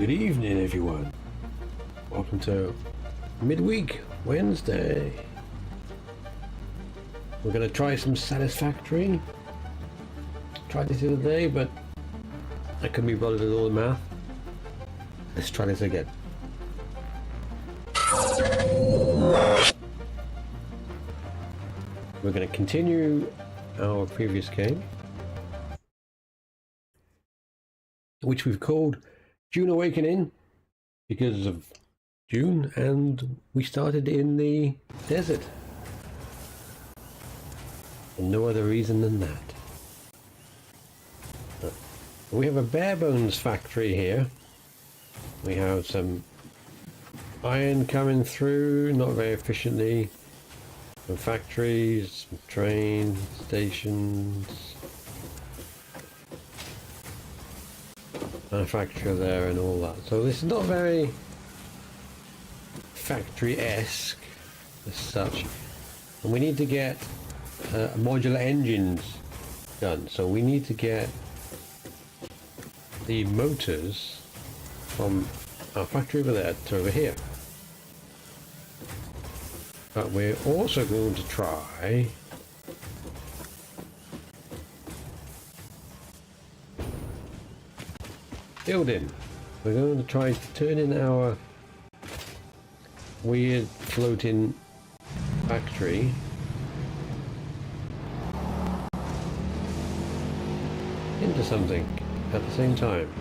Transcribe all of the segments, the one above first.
Good evening, everyone. Welcome to midweek Wednesday. We're going to try some Satisfactory. Tried this the other day, but I couldn't be bothered with all the math. Let's try this again. We're going to continue our previous game, which we've called June Awakening because of June, and we started in the desert. And no other reason than that. We have a bare bones factory here. We have some iron coming through, not very efficiently. Some factories, some train stations, manufacturer there and all that. So this is not very factory-esque as such. And we need to get modular engines done. So we need to get the motors from our factory over there to over here. But we're also going to try building. We're going to try to turn in our weird floating factory into something at the same time.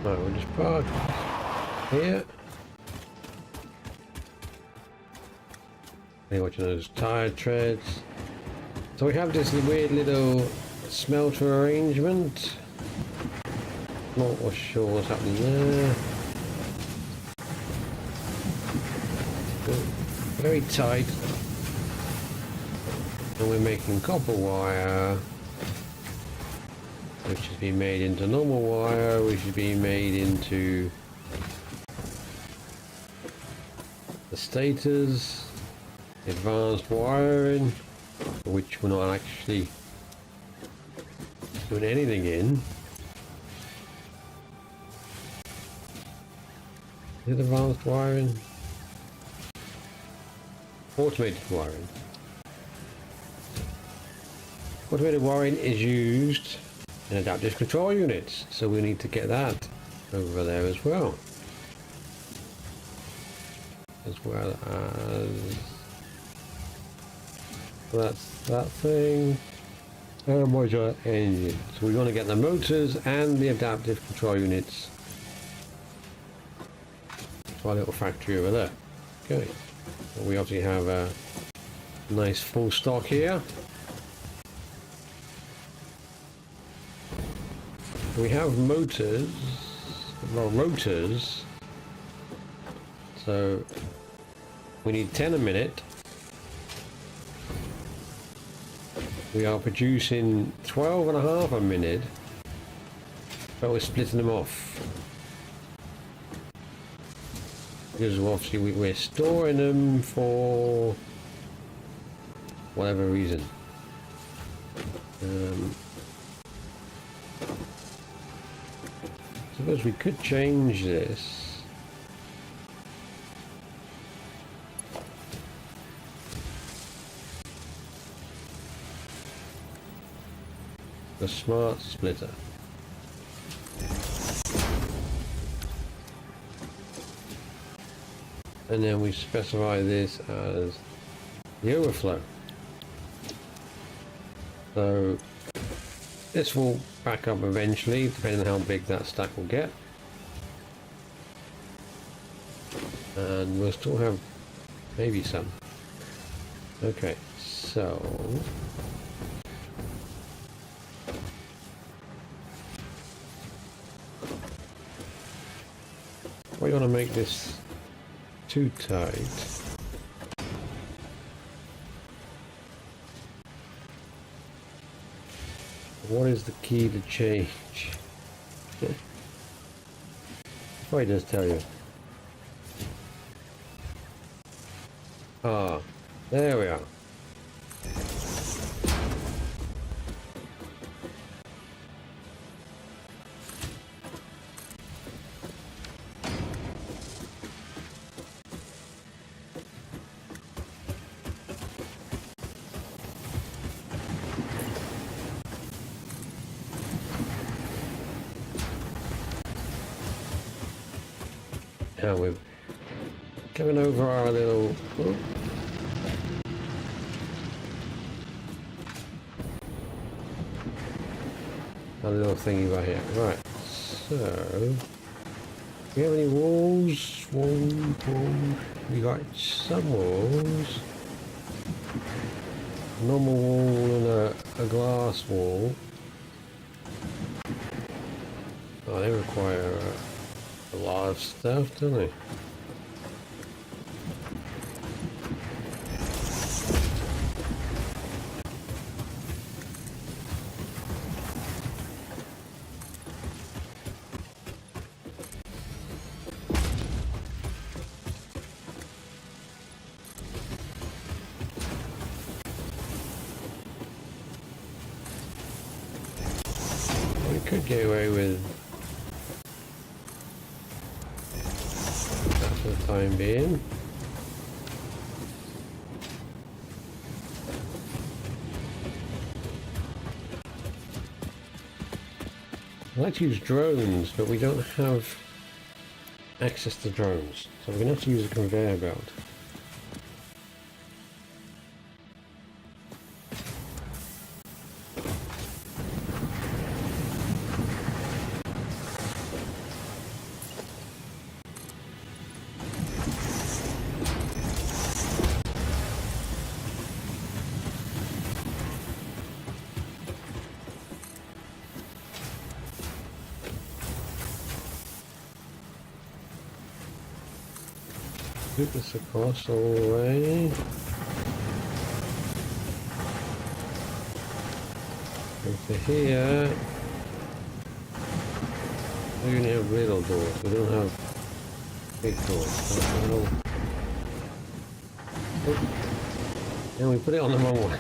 Right, we'll just park here. You're watching those tire treads. So we have this weird little smelter arrangement. Not sure what's happening there. Very tight. And we're making copper wire, which is being made into normal wire, which is being made into the stators, advanced wiring, which we're not actually doing anything in. Is it advanced wiring? Automated wiring. Automated wiring is used in adaptive control units, so we need to get that over there as well. As well as that's that thing. And modular engine. So we want to get the motors and the adaptive control units to our little factory over there. Okay. We obviously have a nice full stock here. We have motors, well, rotors, so we need 10 a minute. We are producing 12 and a half a minute, but we're splitting them off. Because obviously we're storing them for whatever reason. Suppose we could change this. The smart splitter. And then we specify this as the overflow. So this will back up eventually, depending on how big that stack will get. And we'll still have maybe some. Okay, so we want to make this too tight. What is the key to change? Oh, it does tell you. Ah, There we are. Now we're coming over our little... Oh. A little thingy right here. Right, so... Do we have any walls? Walls. We got some walls. Normal wall and a glass wall. Oh, they require a lot of stuff, don't they? We could get away with that for the time being. I'd like to use drones, but we don't have access to drones, so we're going to have to use a conveyor belt. Loop this across all the way. Over here. We only have little doors, we don't have big doors. Oh. And we put it on the wrong one.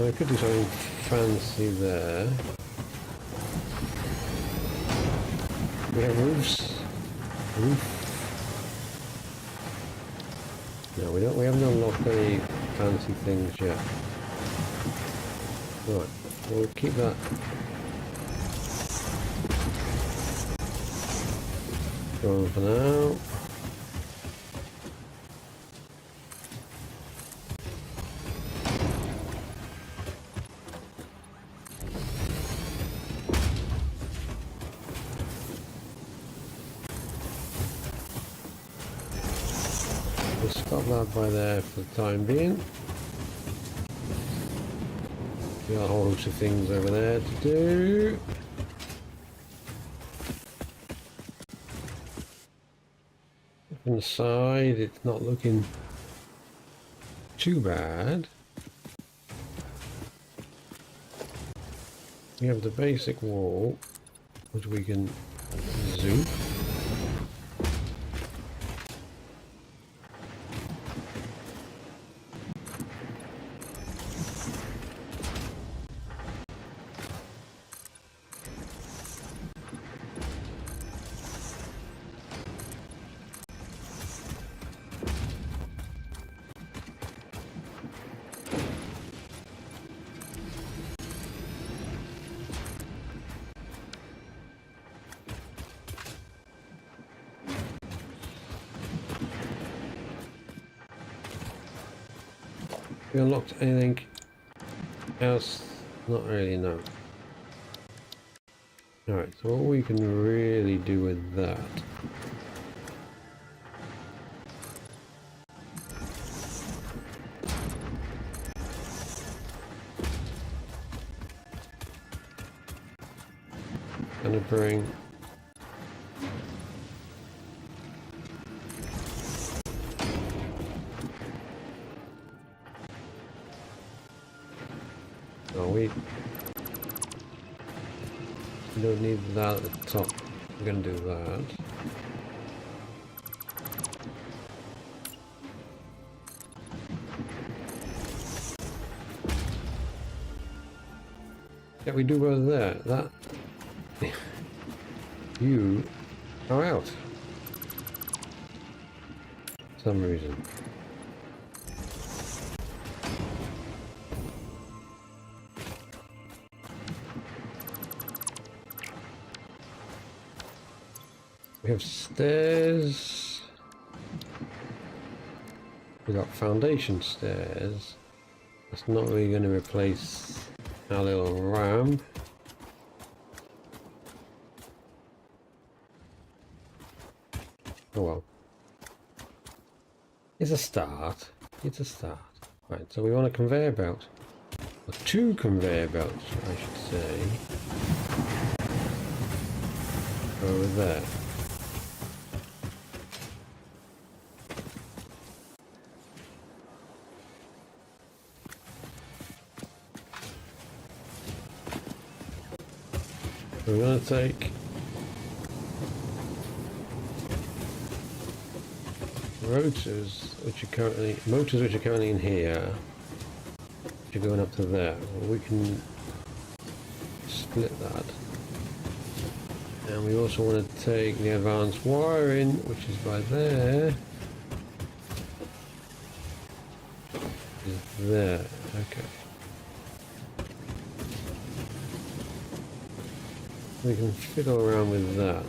I could do something fancy there. We have roofs. Roof. No, we don't. We haven't unlocked any fancy things yet. Right, we'll keep that. Going for now. Stop that by there for the time being. We got a whole bunch of things over there to do. From the side, it's not looking too bad. We have the basic wall, which we can zoom. We unlocked anything else? Not really, no. Alright, so what we can really do with that. Gonna bring we don't need that at the top. We're gonna do that. Yeah, we do go there. That you are out. For some reason. We have stairs. We got foundation stairs. That's not really going to replace our little ramp. Oh well. It's a start. It's a start. Right, so we want a conveyor belt. Or two conveyor belts, I should say. Over there. We're going to take motors which are currently in here, which are going up to there. Well, we can split that, and we also want to take the advanced wiring, which is by there. Is there? Okay. We can fiddle around with that.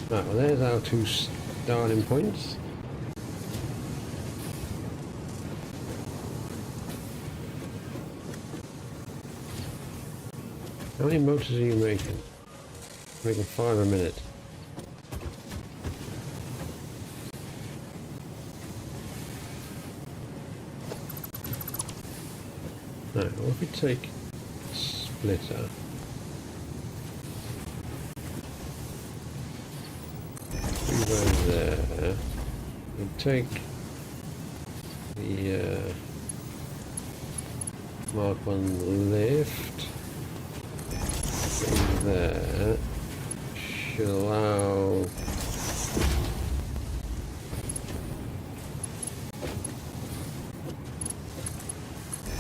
Right, well there's our two starting points. How many motors are you making? Making 5 a minute. Right, well if we take a splitter, over there, we take the Mark 1 lift in there, should allow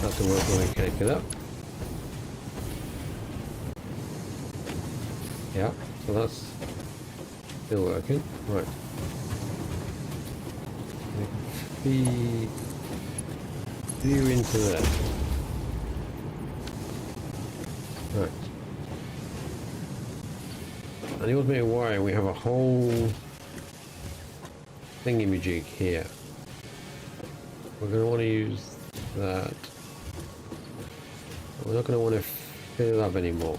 that to work when we connect it up. Yeah, so that's still working. Right. Feed you into there. Right. And the automated wiring, we have a whole thingamajig here. We're going to want to use that. We're not going to want to fill it up anymore.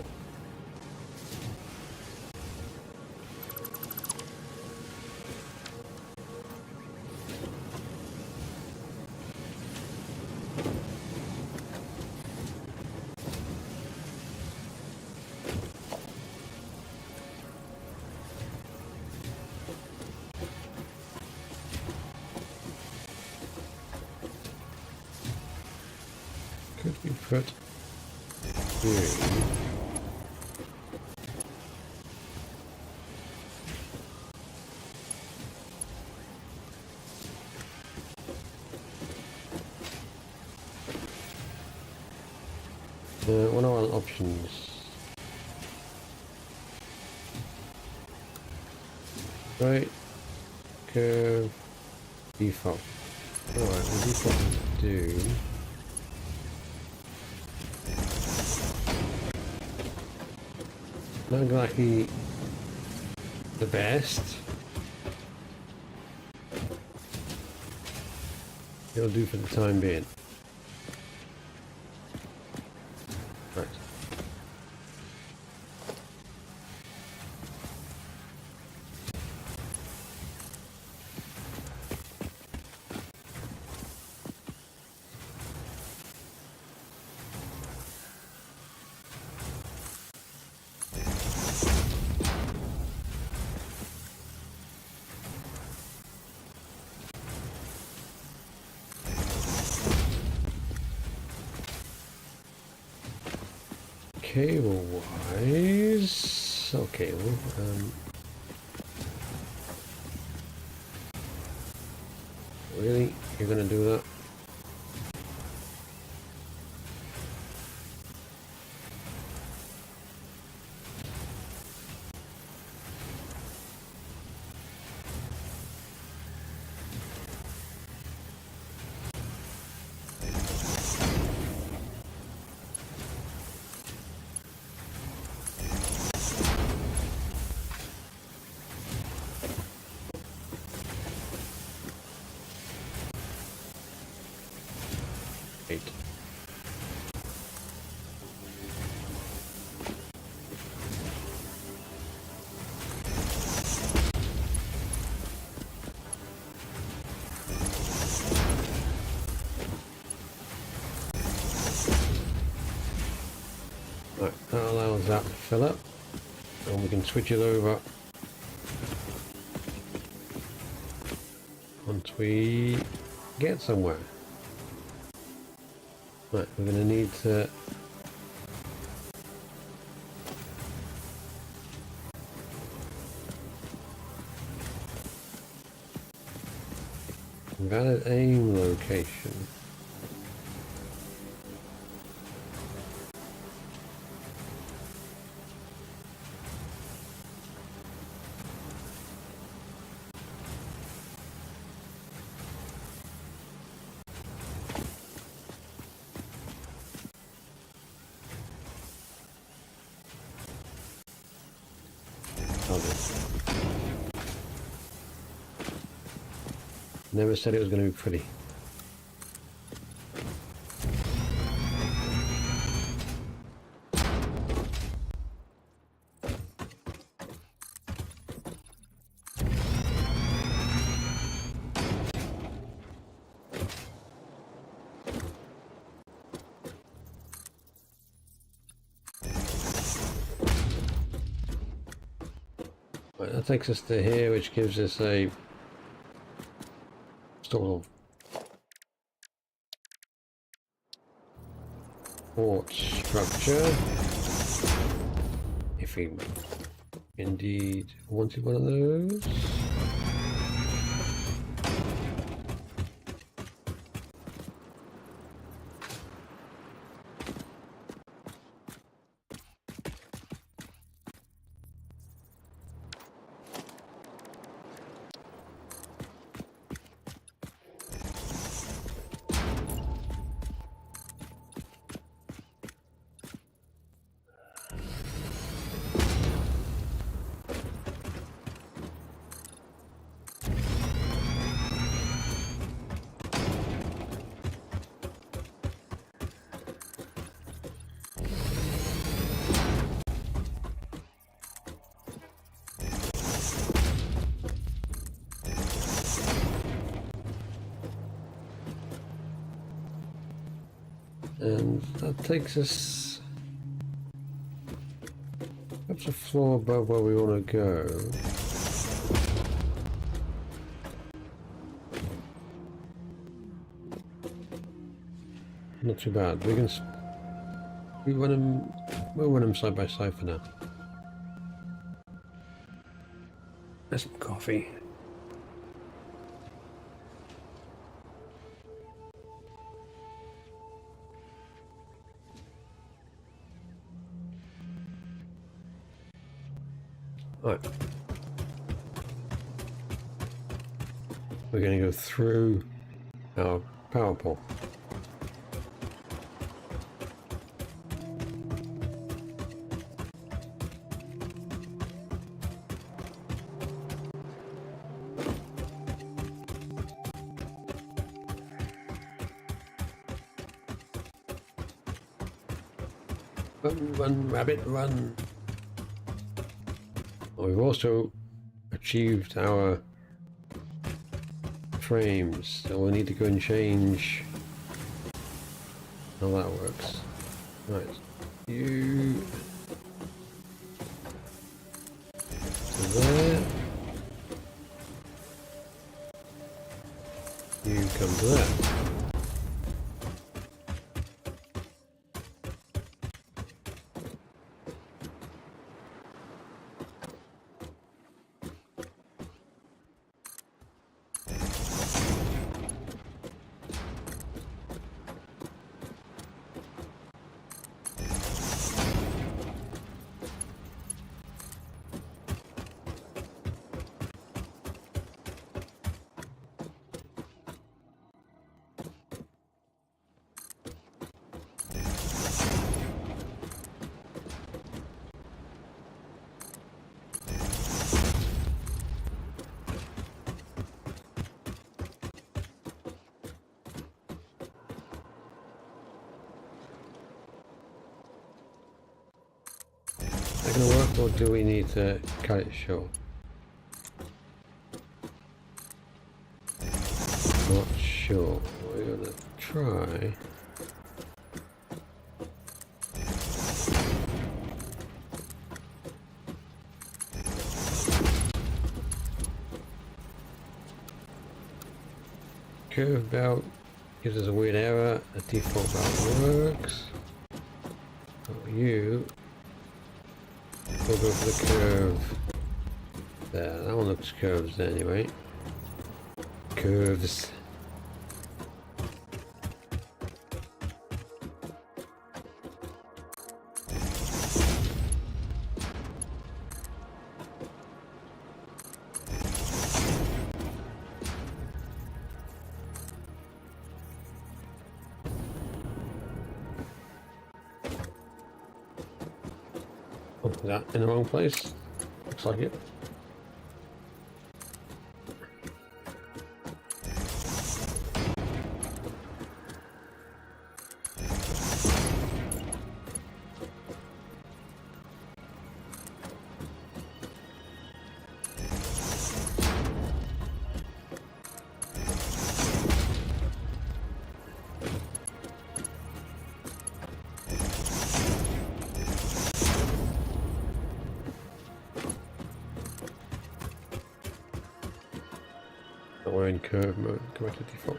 Could we put one of our options? Right, curve, Default. Alright, the default will do. Not exactly the best. It'll do for the time being. Right. Cable wise, okay, well, really? You're gonna do that? Eight. Right, that allows that to fill up, and we can switch it over once we get somewhere. Right, we're going to need to valid aim location. Never said it was going to be pretty. Right, that takes us to here, which gives us a sort of port structure, if we indeed wanted one of those. And that takes us up to a floor above where we want to go. Not too bad. We can we'll run them side by side for now. There's some coffee. Right. we're going to go through our power pole. Run, run, rabbit, run. We've also achieved our frames, so we'll need to go and change how that works. Right, you to there, you come to there. Is that going to work, or do we need to cut it short? Not sure. We're going to try. Curve belt gives us a weird error. The default belt works. But you will go for the curve. There, that one looks curves anyway. Curves. Oh, is that in the wrong place? Looks like it. We're in curve mode. Go back to default.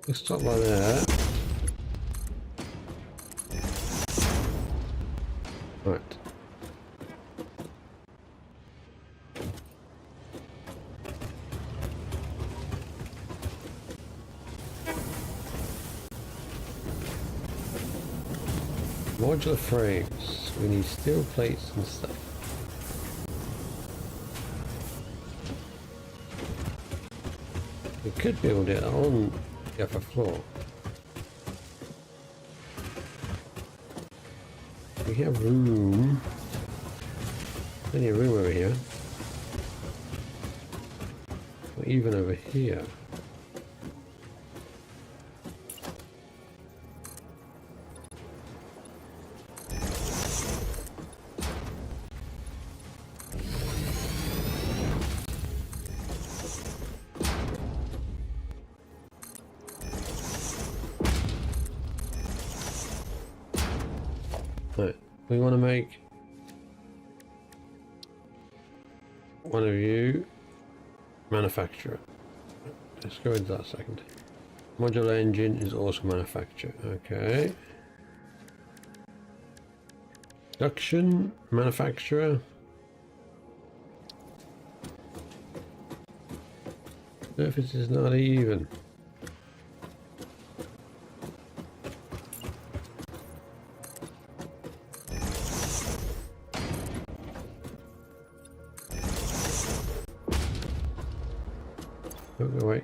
Let's stop like that. Right. Modular frames. We need steel plates and stuff. We could build it on the upper floor. We have room. Plenty of room over here. Or even over here. Right, we want to make one of you manufacturer. Let's go into that second. Modular engine is also manufacturer. Okay. Production, manufacturer. Surface is not even. Don't go away.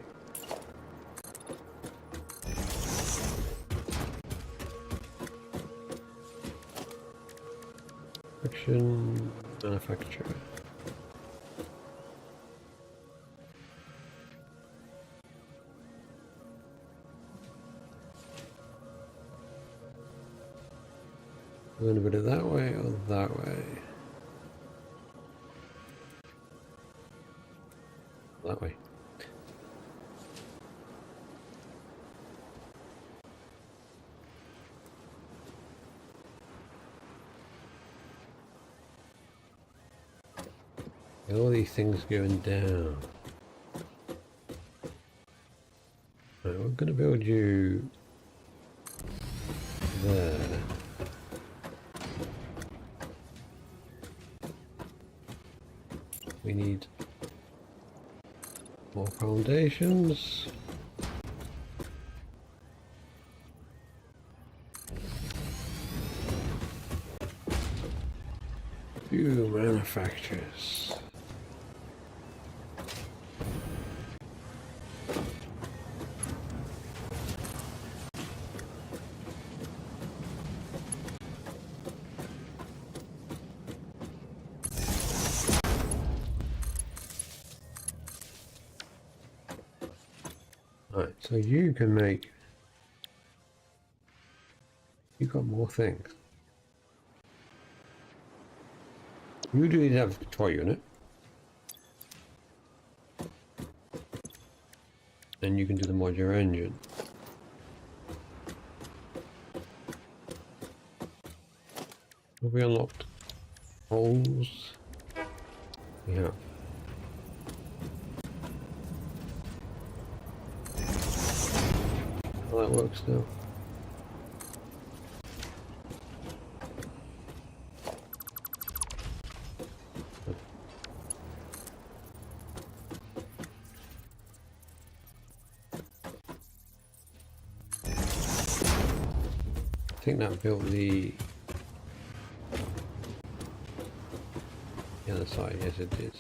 Production, manufacturer. We're going to put it that way or that way? That way. All these things going down. Right, we're going to build you there. We need more foundations. Few manufacturers. Right, so you can make, you got more things. You do need to have a toy unit. And you can do the modular engine. Have we unlocked holes? Yeah. How that works now. I think that built the other side. Yes, it did.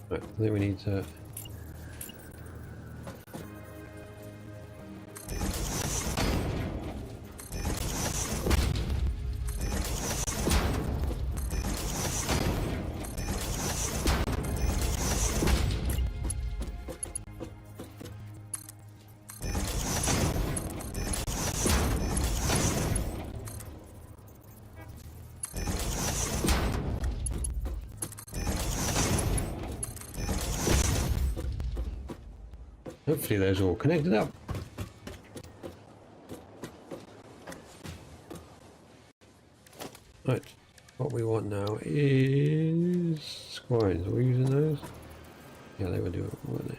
Right, I think we need to. Hopefully those are all connected up. Right, what we want now is squines. Are we using those? Yeah, they were doing, weren't they?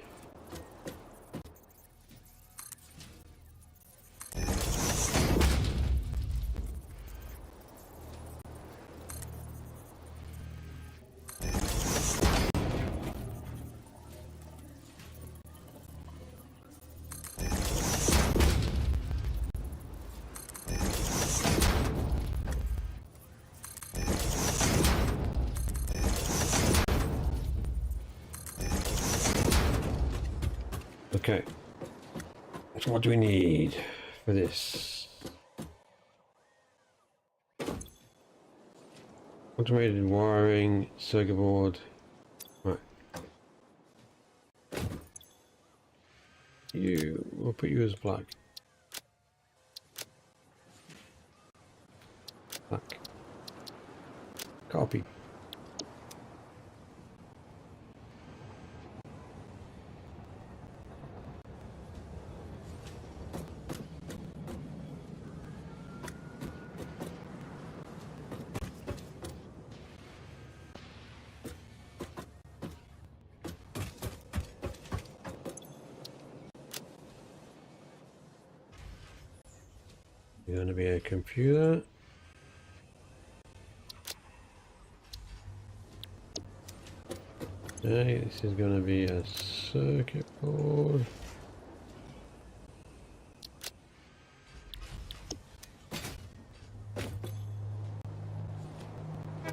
Okay, so what do we need for this? Automated wiring, circuit board. Right. We'll put you as black. Black. Copy. You're going to be a computer. Okay, this is going to be a circuit board.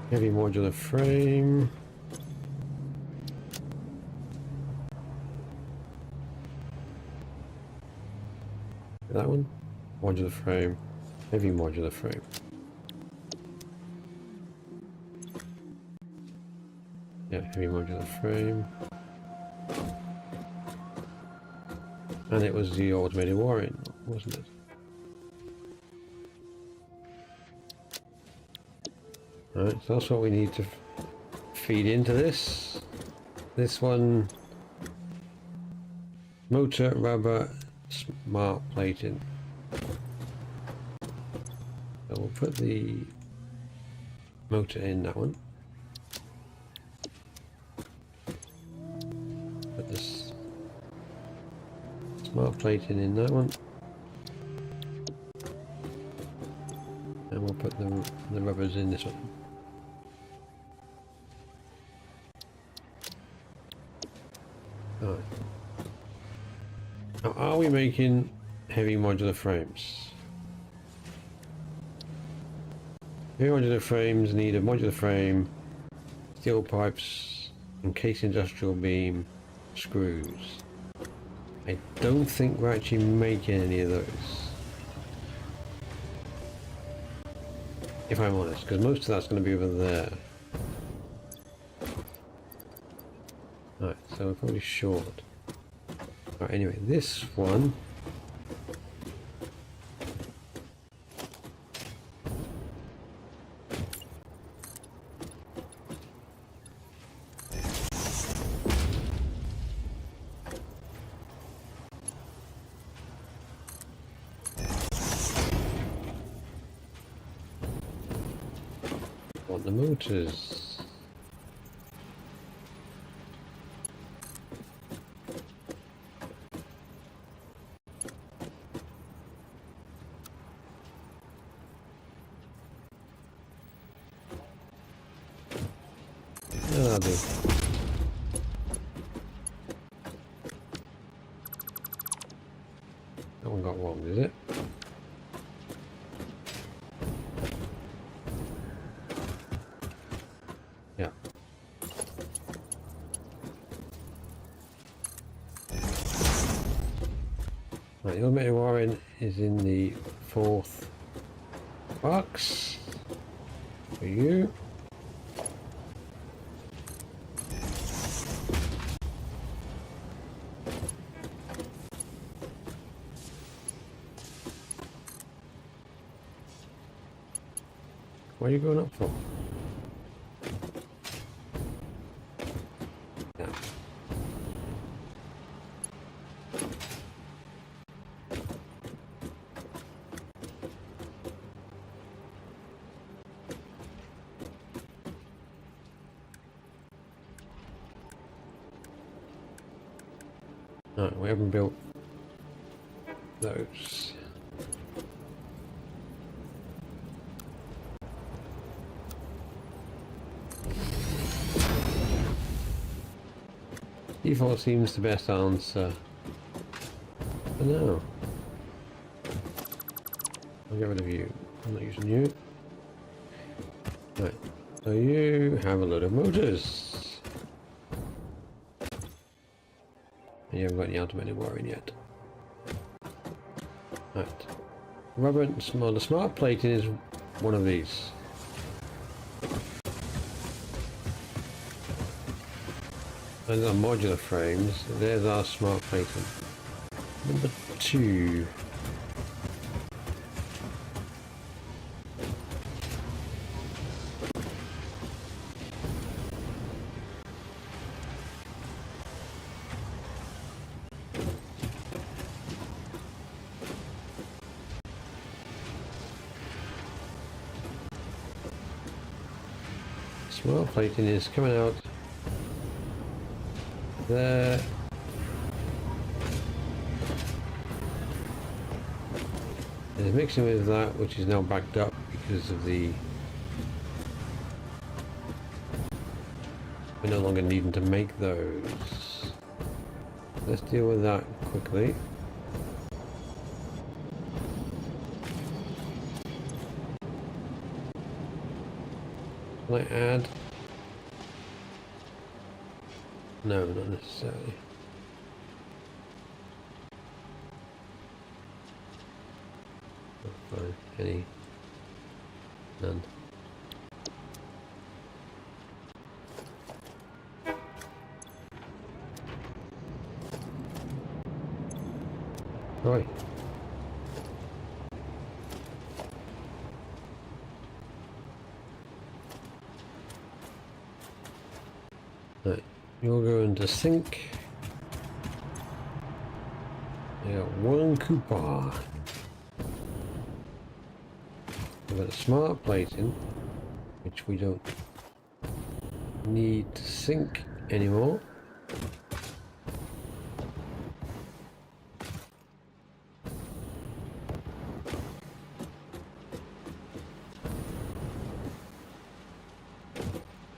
Heavy modular frame. That one? Modular frame. Heavy modular frame. Yeah, heavy modular frame. And it was the automated wiring, wasn't it? Alright, so that's what we need to feed into this. This one, motor, rubber, smart plating. So we'll put the motor in that one. Put this smart plating in that one. And we'll put the rubbers in this one. Alright. Now, are we making heavy modular frames? Heavy modular frames need a modular frame, steel pipes, encased industrial beam, screws. I don't think we're actually making any of those, if I'm honest, because most of that's going to be over there. Alright, so we're probably short. Alright, anyway, this one. Want the motors. That'll do. That one got wrong, did it? Yeah. Right, the automated wiring is in the fourth box for you. What are you going up for? No. No, we haven't built those. Default seems the best answer. But no. I'll get rid of you. I'm not using you. Right. So you have a load of motors. And you haven't got any automated wiring yet. Right. Rubber and the smart plating is one of these. And our modular frames, there's our smart plating. Number 2. Smart plating is coming out there. It's mixing with that, which is now backed up because of the... we're no longer needing to make those. Let's deal with that quickly. Can I add? No, not necessarily. Fine. Any? None. Right. Right. You'll go into sync. I got 1 coupon. We've got a smart plating, which we don't need to sync anymore.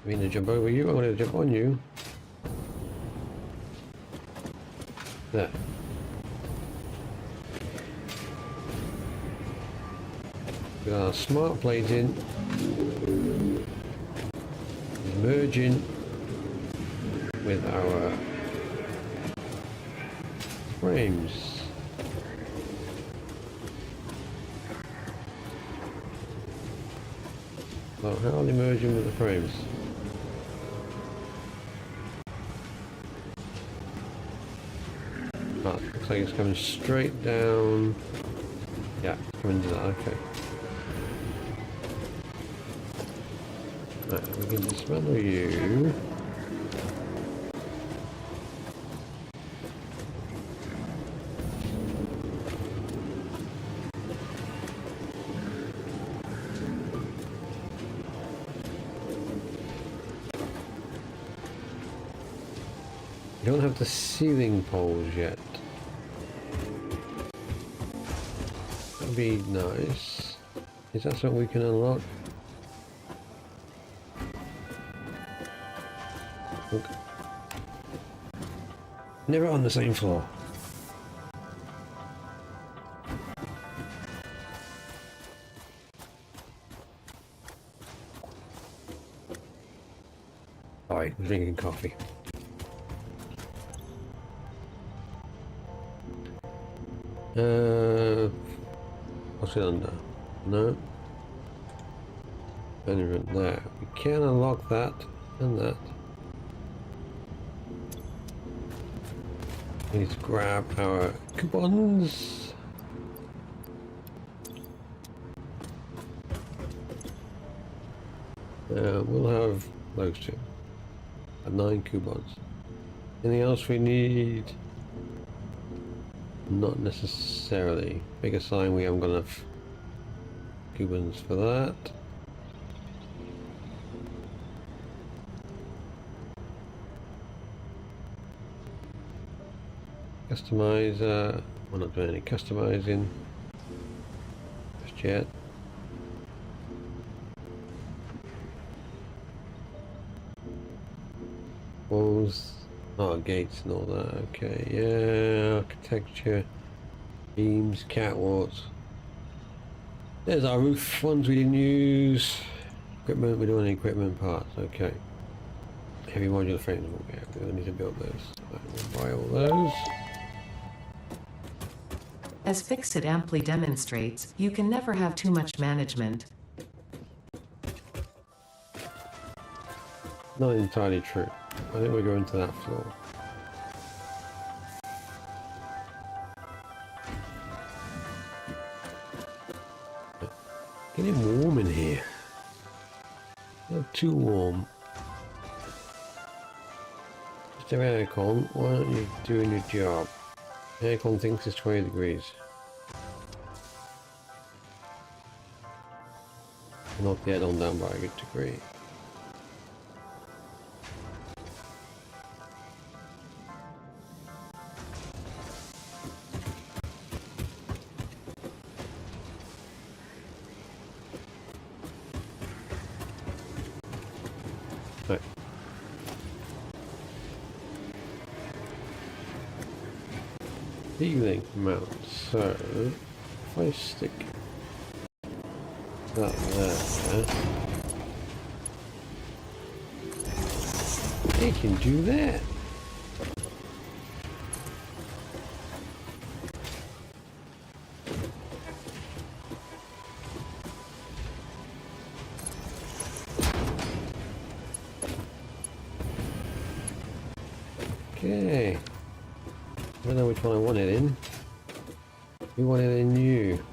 I'm going to jump over you, I'm going to jump on you. There. With our smart plating merging with our frames. So how are they merging with the frames? Oh, looks like it's coming straight down. Yeah, it's coming to that, okay. Right, we can dismantle you. You don't have the ceiling poles yet. That'd be nice. Is that something we can unlock? Look. Never on the same floor. Alright, we're drinking coffee. What's it under? No. Anything there. We can unlock that and that. We need to grab our coupons. We'll have those two. 9 coupons. Anything else we need? Not necessarily. Bigger sign, we haven't got enough coupons for that. Customizer, we're not doing any customizing just yet. Walls, gates and all that, okay, yeah, architecture, beams, catwalks. There's our roof ones we didn't use. Equipment, we don't want any equipment parts, okay. Heavy modular frames, we don't need to build those. Right, we'll buy all those. As Fixit amply demonstrates, you can never have too much management. Not entirely true. I think we're going to that floor. Getting warm in here. Not too warm. Mr. Aircon, why aren't you doing your job? Aircon thinks it's 20 degrees. Not yet on down by a good degree. Right. Healing mount. So if I stick that there, it can do that. Okay. I don't know which one I want it in. You want it in you.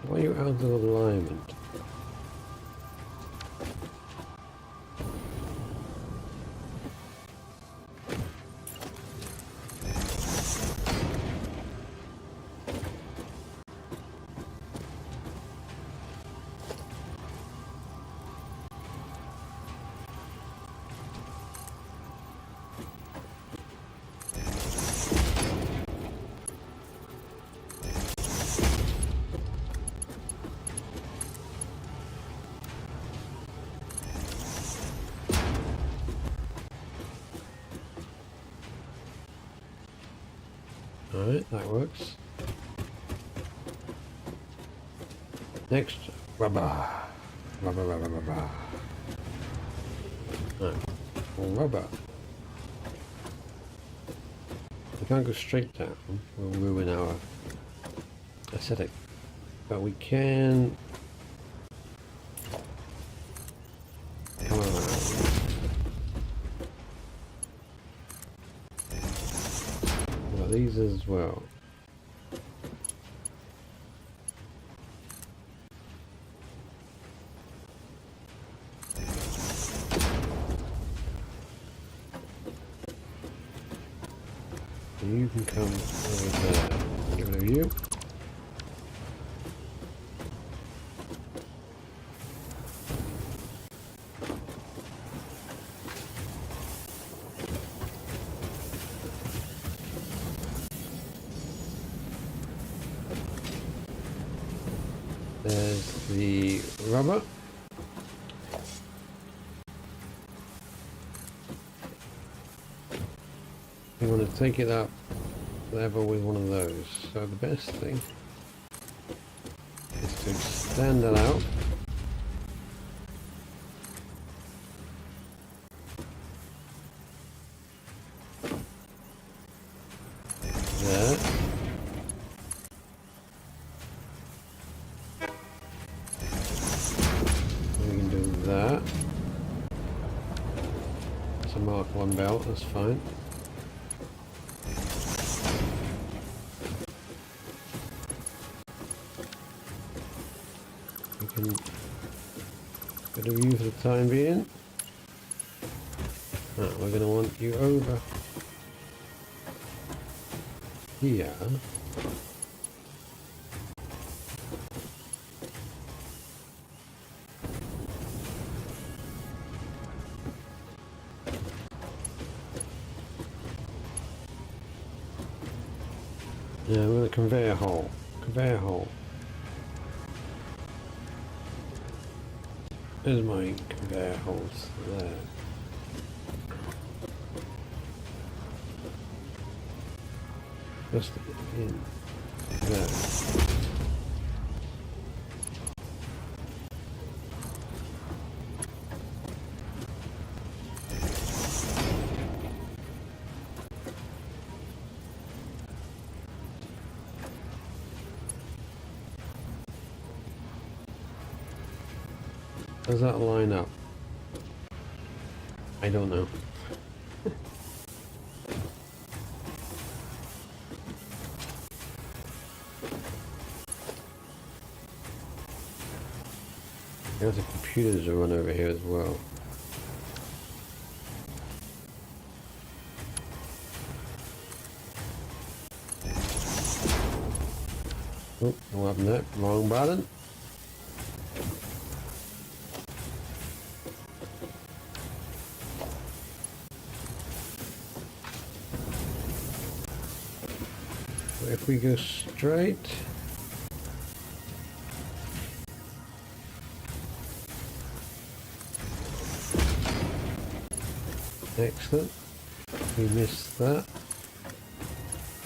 Why are you out of alignment? Alright, that works. Next, rubber. Rubber, rubber, rubber. Right, rubber. We can't go straight down, we'll ruin our aesthetic. But we can come around. These as well. And you can come over there. Get rid of you. There's the rubber. You want to take it up level with one of those. So the best thing is to extend that out. There. We can do that. It's a Mark 1 belt, that's fine. We can get rid of you for the time being. We're going to want you over here. Yeah, with a conveyor hole. Conveyor hole. There's my conveyor holes there. Just in there. Does that line up? I don't know. There's the computers to run over here as well. Oh, what happened there? Wrong button. If we go straight, excellent. We missed that.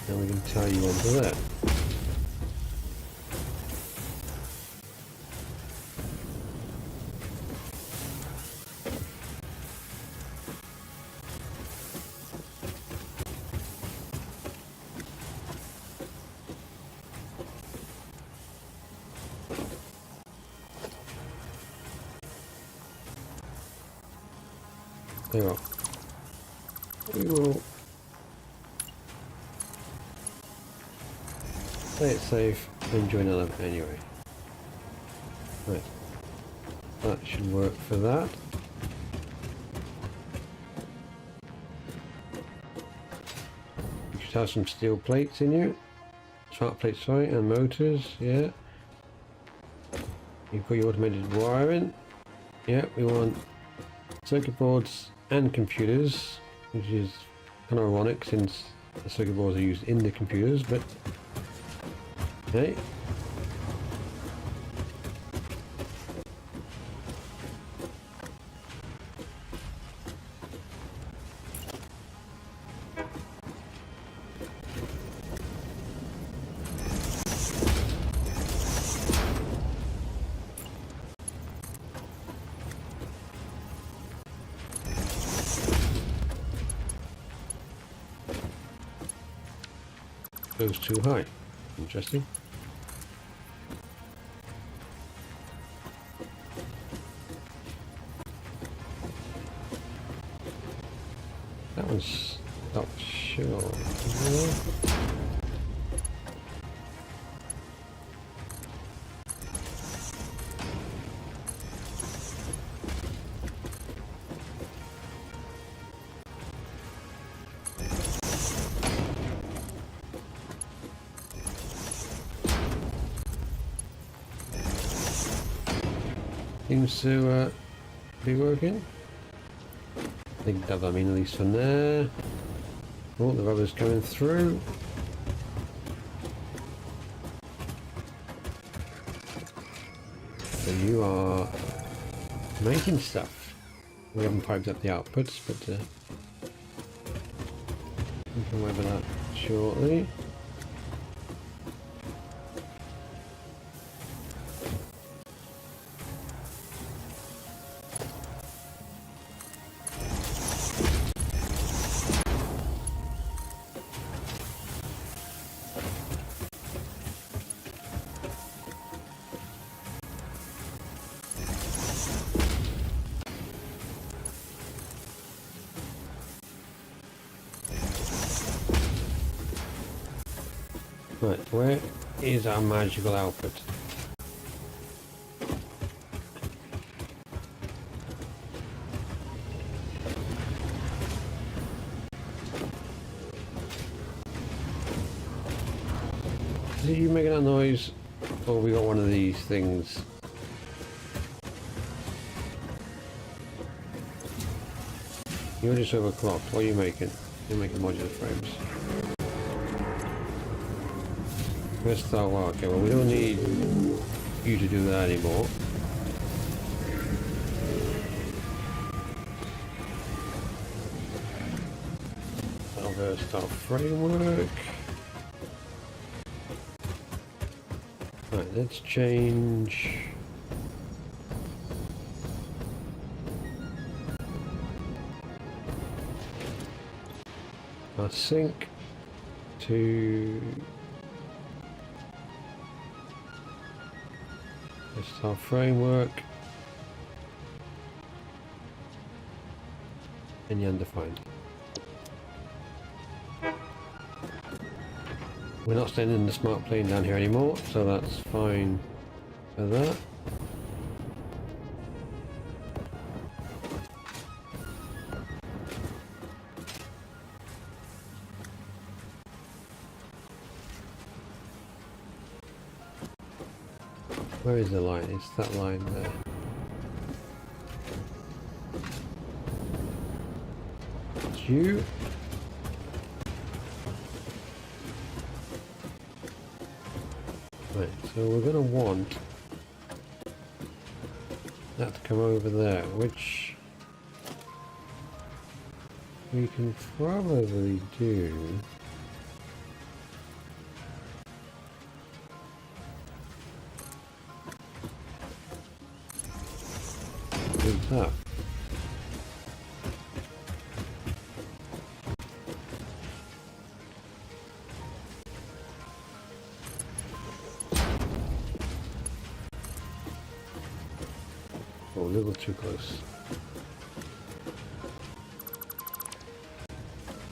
Now we can tie you onto that. There we go. We will play it safe and join another anyway. Right. That should work for that. You should have some steel plates in you. Smart plates, sorry, and motors, yeah. You've got your automated wiring. Yeah, we want circuit boards and computers, which is kind of ironic since the circuit boards are used in the computers, but okay. Goes too high. Interesting. That one's not sure. Seems to be working. I think that I mean at least from there. Oh, the rubber's coming through. So you are making stuff. We haven't piped up the outputs, but we can work with that shortly. Right, where is our magical output? Is it you making that noise? Or we got one of these things? You're just overclocked. What are you making? You're making modular frames. Let's start. Well, okay, well we don't need you to do that anymore. I'll go start framework. Right, let's change. Our sync to our framework and undefined. We're not sending the smart plane down here anymore, so that's fine for that. Where is the line? It's that line there. It's you. Right, so we're going to want that to come over there, which we can probably do. With that. Oh, a little too close.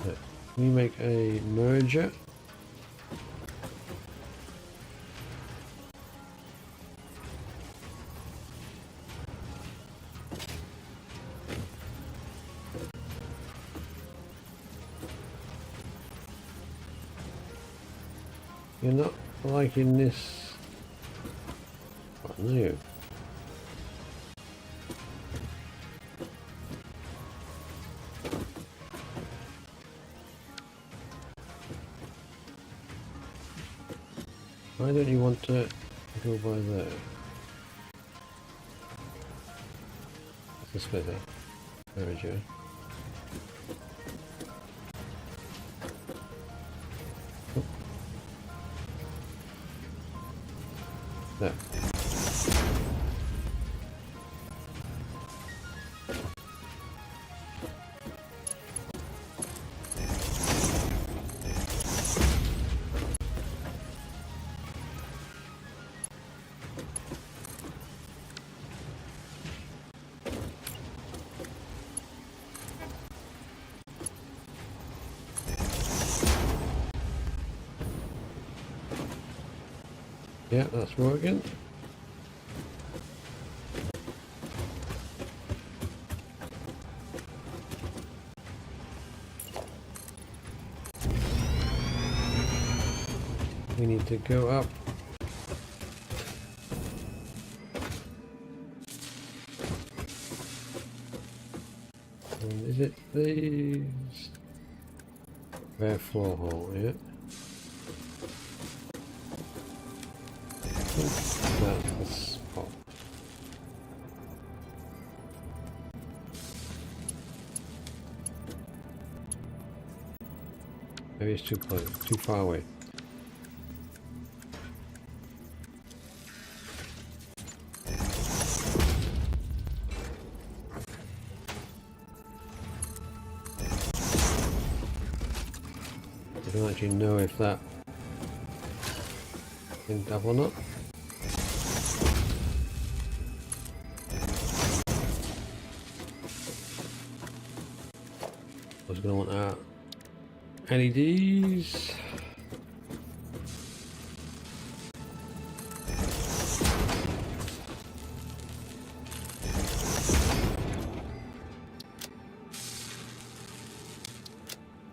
Right. We make a merger. You're not liking this. What new? Why don't you want to go by there? This way there. There we go. There. Yeah, that's working. We need to go up. And is it these? Bare floor hole, yeah. That's the spot. Maybe it's too close, too far away. I don't actually know if that linked up or not. I was going to want our LEDs.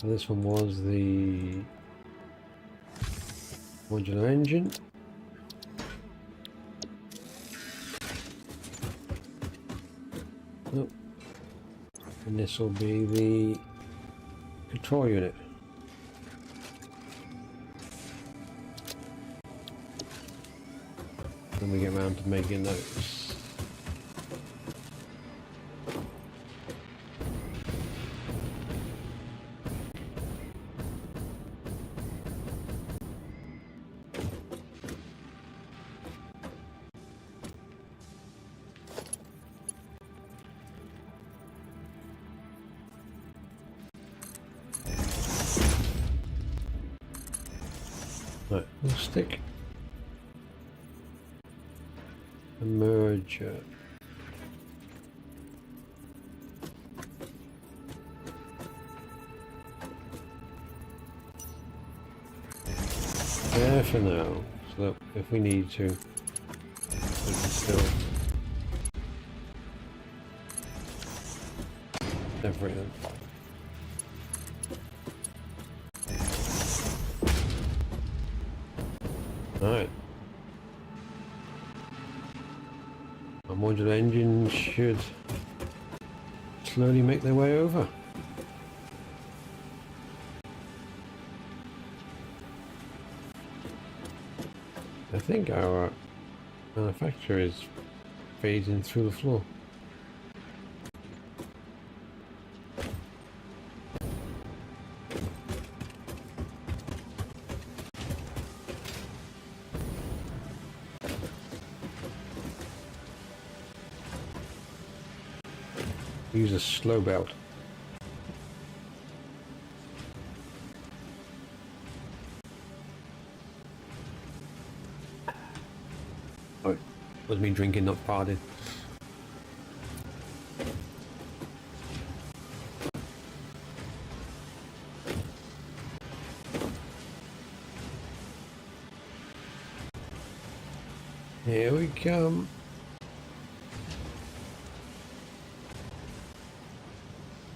This one was the modular engine. Oh. And this will be the control unit. around to making those. Right, we'll stick a merger. There for now, so that if we need to, we can still separate them. Alright. Our modular engines should slowly make their way over. I think our manufacturer is phasing through the floor. Use a slow belt. Oh, it was me drinking, not farting. Here we come.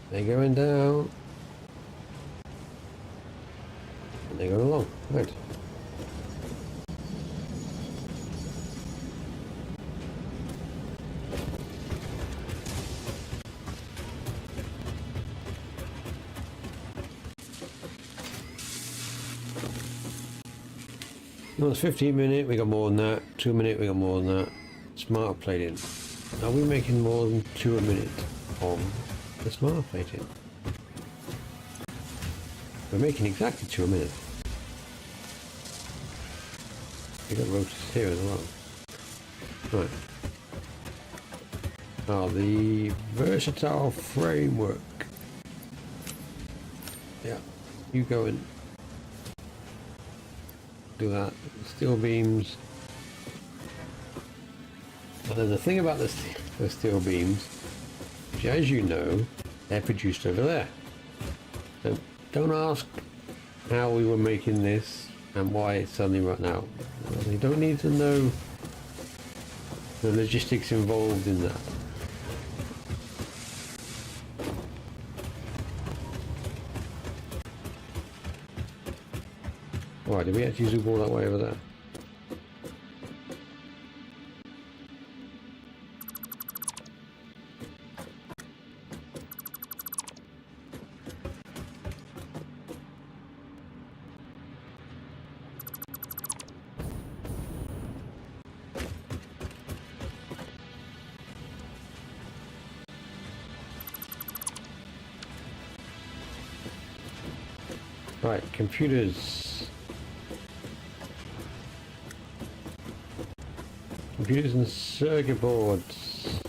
They're going down. And they're going along. Right. Well, it's 15 minutes, we got more than that. 2 minutes, we got more than that. Smart plating. Are we making more than 2 a minute on the smart plating? We're making exactly 2 a minute. We got rotors here as well. Right. Now the versatile framework. Yeah, you go and do that. Steel beams. And then the thing about the steel beams, which as you know, they're produced over there. So don't ask how we were making this and why it's suddenly right now. You don't need to know the logistics involved in that. Alright, did we actually zoom all that way over there? Right, computers. Computers and circuit boards.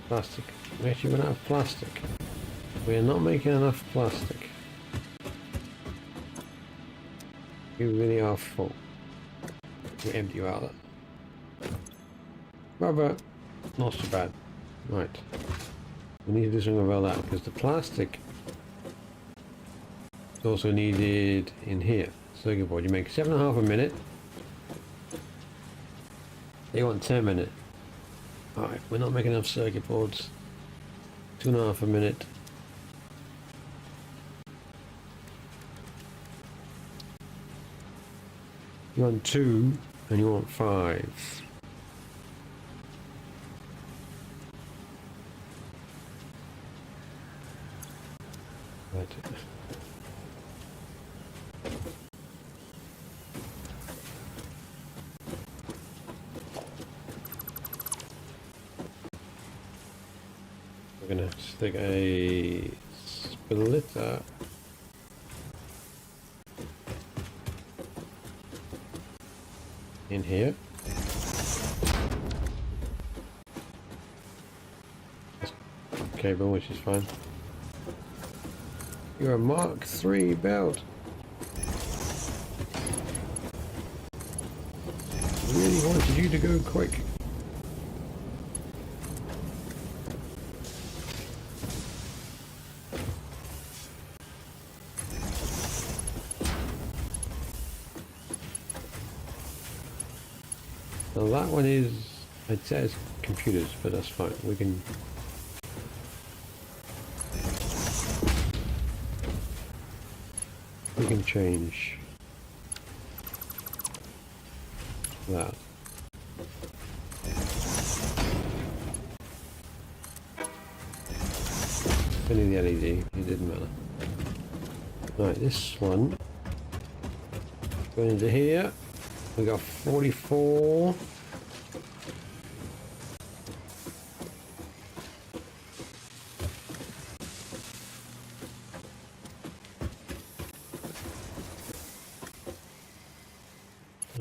Plastic. We actually run out of plastic. We are not making enough plastic. We really are full. We empty you out. Rubber, not so bad. Right. We need to do something about that because the plastic is also needed in here. Circuit board. You make 7.5 a minute. They want 10 minutes. Alright, we're not making enough circuit boards. 2.5 a minute. You want 2 and you want 5. Right. We're gonna stick a splitter in here. Cable, which is fine. You're a Mark III belt. Really wanted you to go quick. Now that one is, it says computers, but that's fine. We can change that. Only the LED, it didn't matter. Right, this one going into here. We got 44.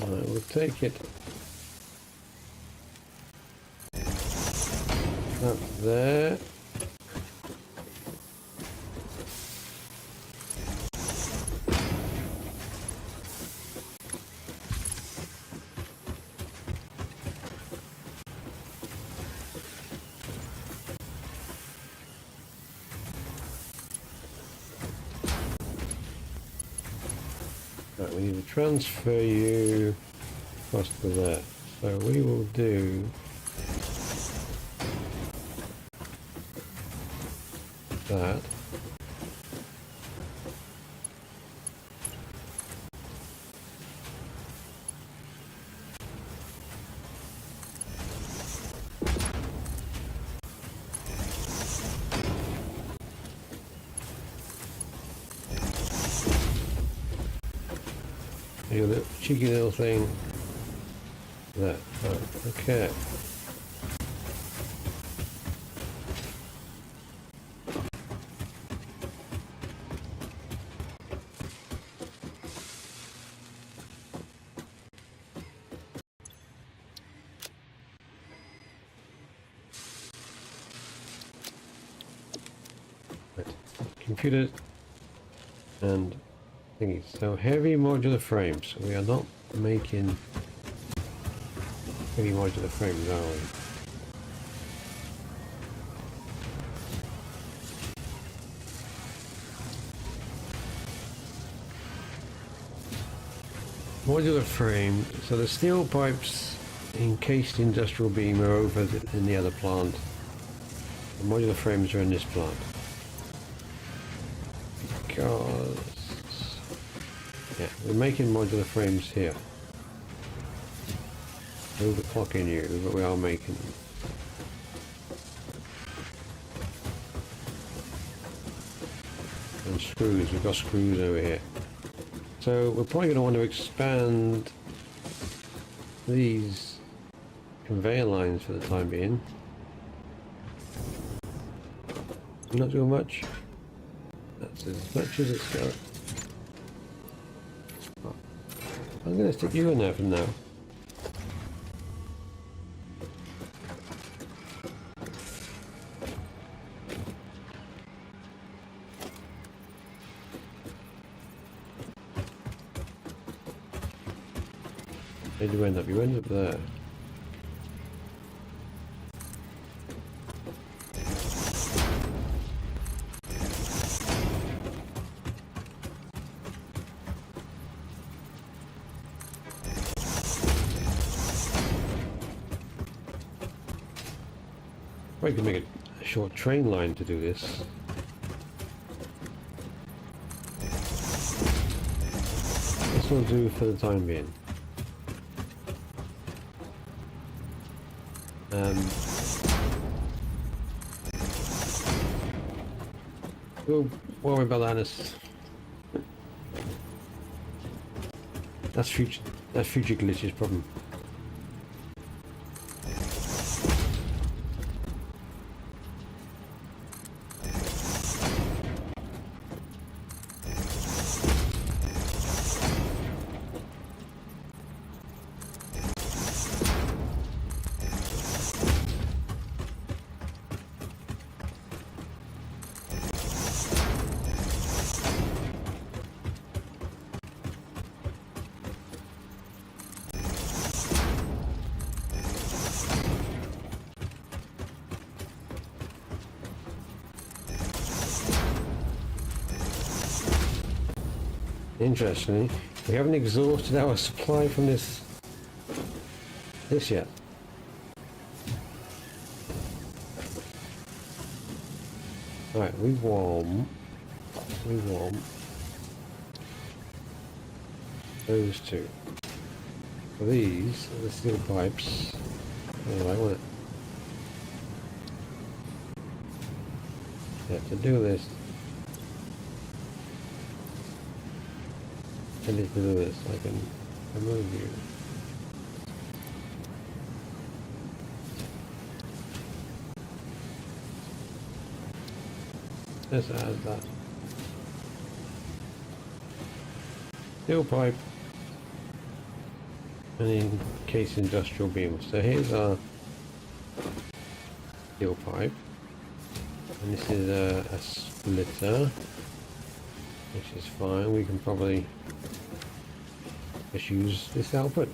Alright, we'll take it up there. Right, we need to transfer you across to there. So we will do that. Your little cheeky little thing. There. Right. Okay. Right. Computers and thingies. So heavy modular frames. We are not making heavy modular frames, are we? Modular frame. So the steel pipes encased industrial beam are over in the other plant. The modular frames are in this plant. Because yeah, we're making modular frames here. Overclocking you, but we are making them. And screws, we've got screws over here. So we're probably going to want to expand these conveyor lines for the time being. Not doing much. That's as much as it's got. I'm going to stick you in there for now. Where do you end up? You end up there. Or you can make a short train line to do this. This will do for the time being. Don't worry about Annis. That's future glitch's problem. Interestingly, we haven't exhausted our supply from this yet. Right, we want those two. For these are the steel pipes. Oh, I want it. Yeah, to do this, I need to do this. I can remove you. Let's add that. Steel pipe and in case industrial beam. So here's our steel pipe, and this is a splitter, which is fine. We can probably just use this output.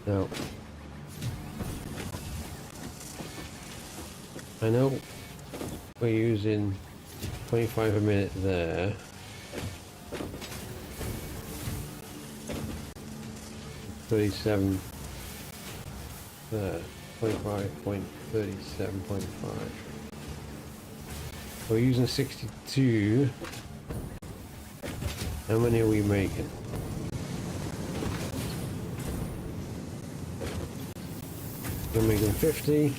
Now, I know we're using 25 a minute there. 37 there. 25.37.5. We're using 62. How many are we making? We're making 50.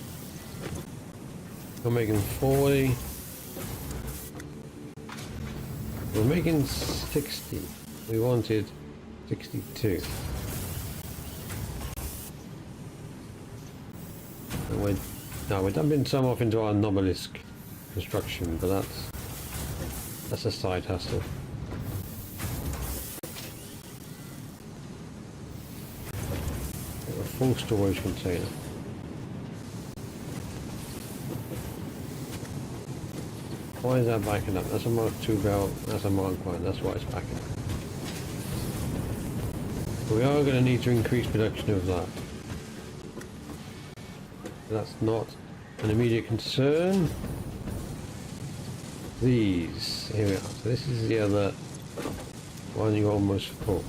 We're making 40. We're making 60. We wanted 62. And we're dumping some off into our Nobelisk construction, but that's a side hustle. A full storage container. Why is that backing up? That's a Mark II belt, that's a Mark I, that's why it's backing up. We are going to need to increase production of that. That's not an immediate concern. These, here we are. So this is the other one you're almost full.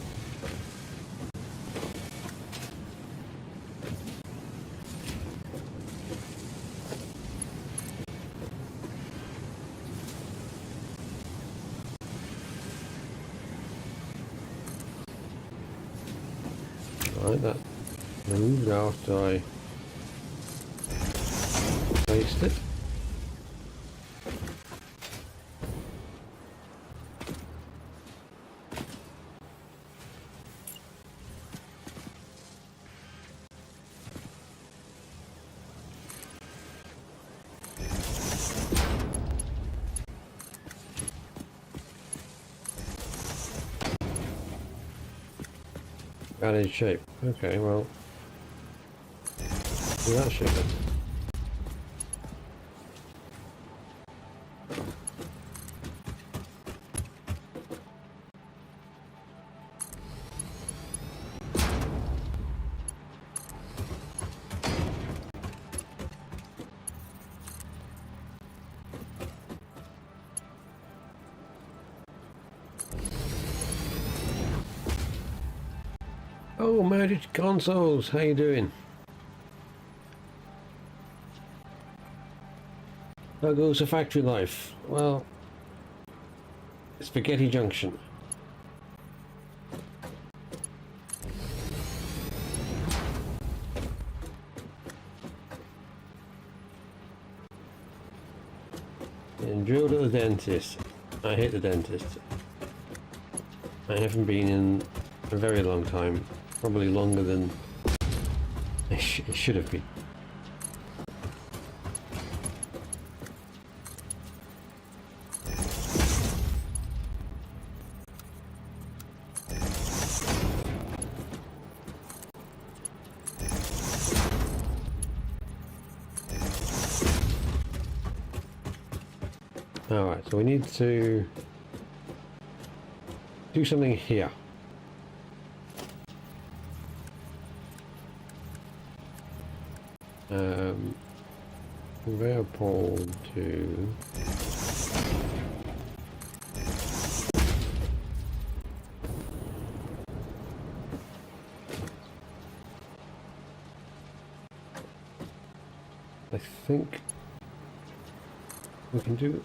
Right, that moved after I placed it. Got in shape. Okay, well, do that shape then. Oh, mounted consoles, how you doing? How goes the factory life? Well, Spaghetti Junction. And drill to the dentist. I hate the dentist. I haven't been in a very long time. Probably longer than it should have been. Alright, so we need to do something here. Conveyor pole to I think we can do it.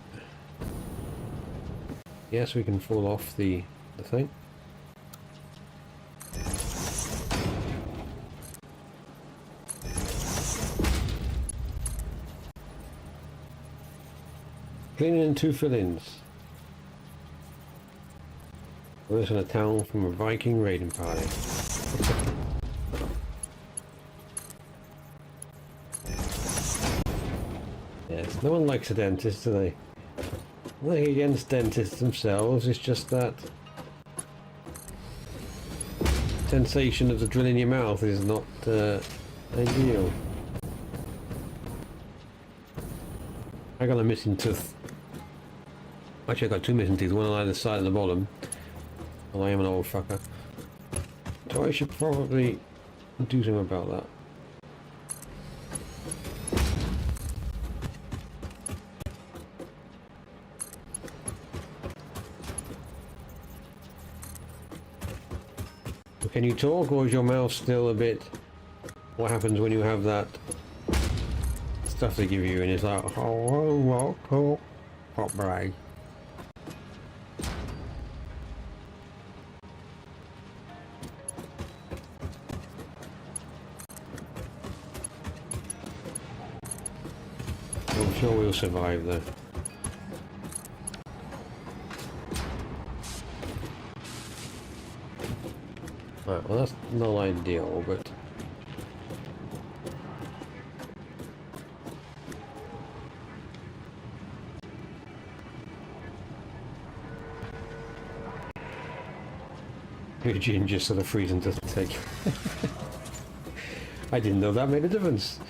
Yes, we can fall off the thing. Cleaning and 2 fill-ins. We're in a town from a Viking raiding party. Yes, no one likes a dentist, do they? Nothing against dentists themselves, it's just that sensation of the drill in your mouth is not ideal. I got a missing tooth. Actually, I got 2 missing teeth, one on either side of the bottom. Well, I am an old fucker. So I should probably do something about that. Can you talk, or is your mouth still a bit... What happens when you have that stuff they give you and it's like, oh, hot brag. I'm sure we'll survive though. Right, well that's not ideal, but ginger sort of freezing to take. I didn't know that made a difference.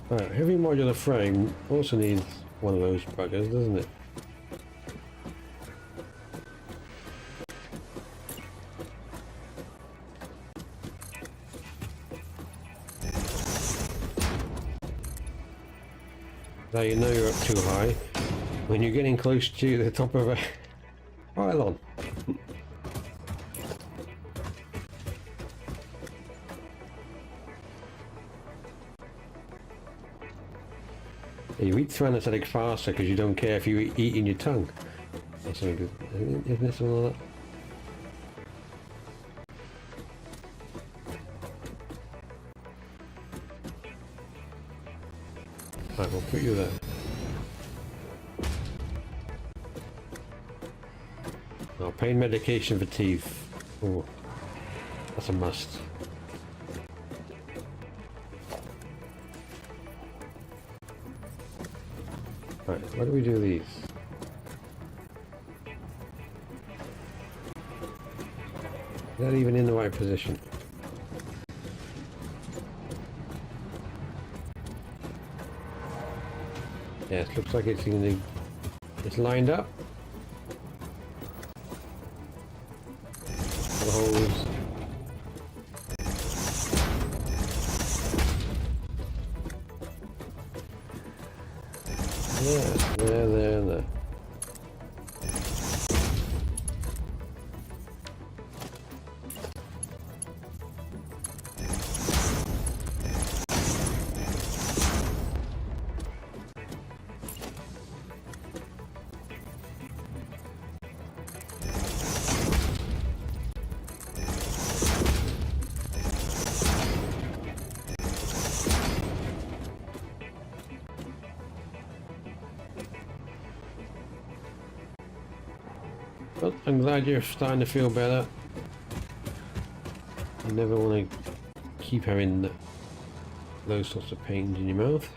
Right, heavy modular frame also needs one of those buggers, doesn't it? Now you know you're up too high when you're getting close to the top of a pylon. You eat through anesthetic faster because you don't care if you eat in your tongue. That's something good. Isn't it something like that? Right, we'll put you there. Now, pain medication for teeth. Oh, that's a must. Right, why do we do these? Is that even in the right position? Yes, looks like it's lined up. the holes. There. Well, I'm glad you're starting to feel better. You never want to keep having those sorts of pains in your mouth.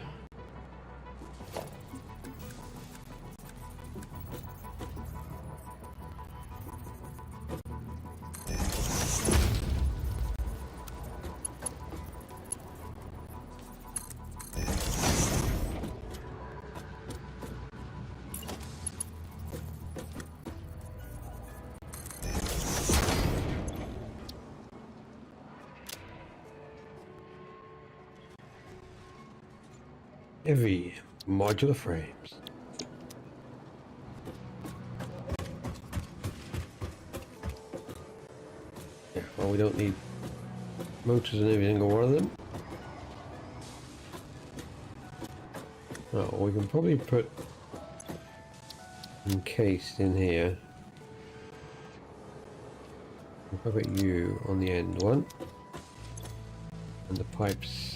Heavy modular frames. Yeah, well, we don't need motors in every single one of them. Oh, we can probably put encased in here. We'll put you on the end one, and the pipes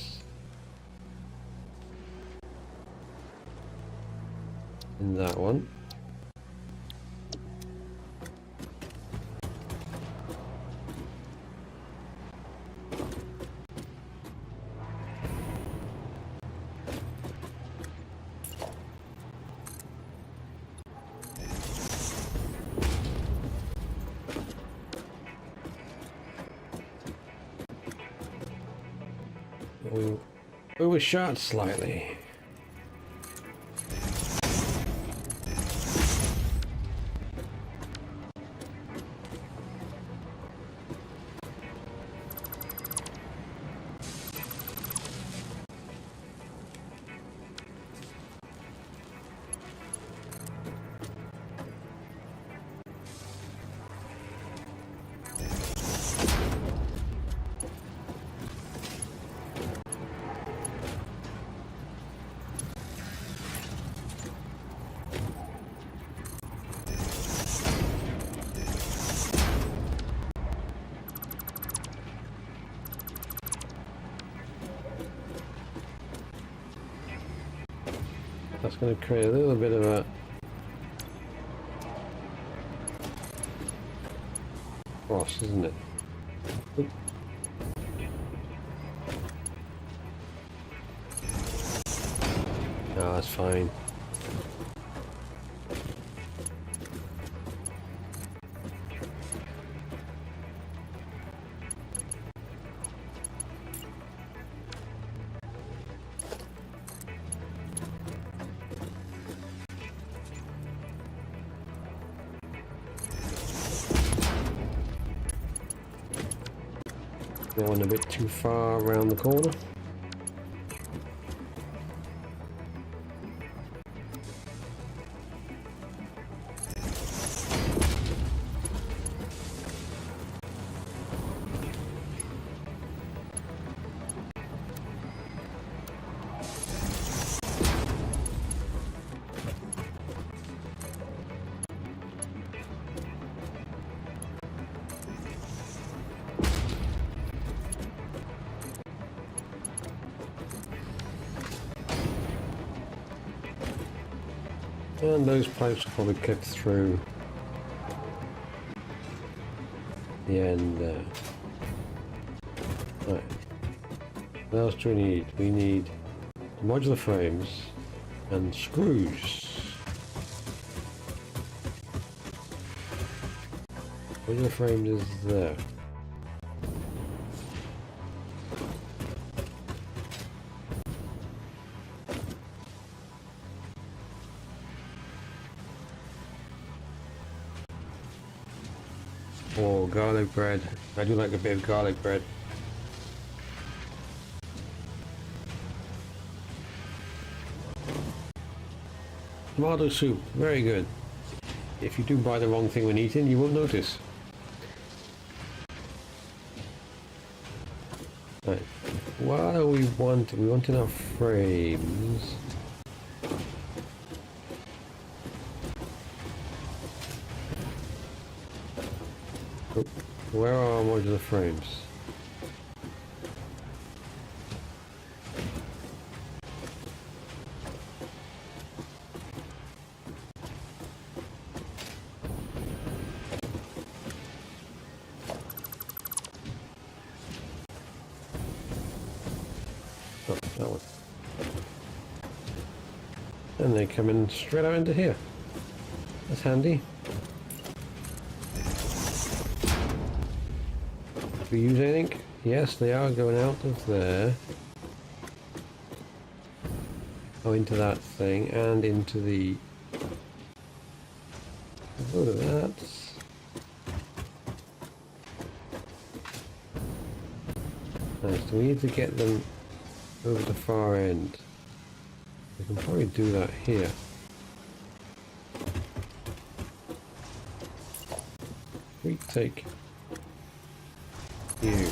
in that one. We were shot slightly. That's going to create a little bit of a cross, isn't it? Oop. No, that's fine. Going a bit too far around the corner. And those pipes will probably clip through the end there. Right. What else do we need? We need modular frames and screws. Modular frames is there. Oh, garlic bread. I do like a bit of garlic bread. Tomato soup, very good. If you do buy the wrong thing when eating, you won't notice. Right. What do we want? We want enough frames. Oh, where are our modular frames? Oh, that one. And they come in straight out into here. That's handy. Do we use anything? Yes, they are going out of there. Oh, into that thing and into the... Go to that. Nice. So we need to get them over the far end. We can probably do that here. We take you.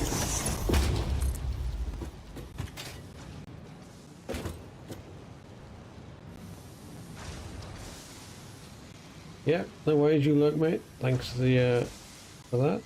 Yeah, no worries, you look, mate. Thanks for the for that.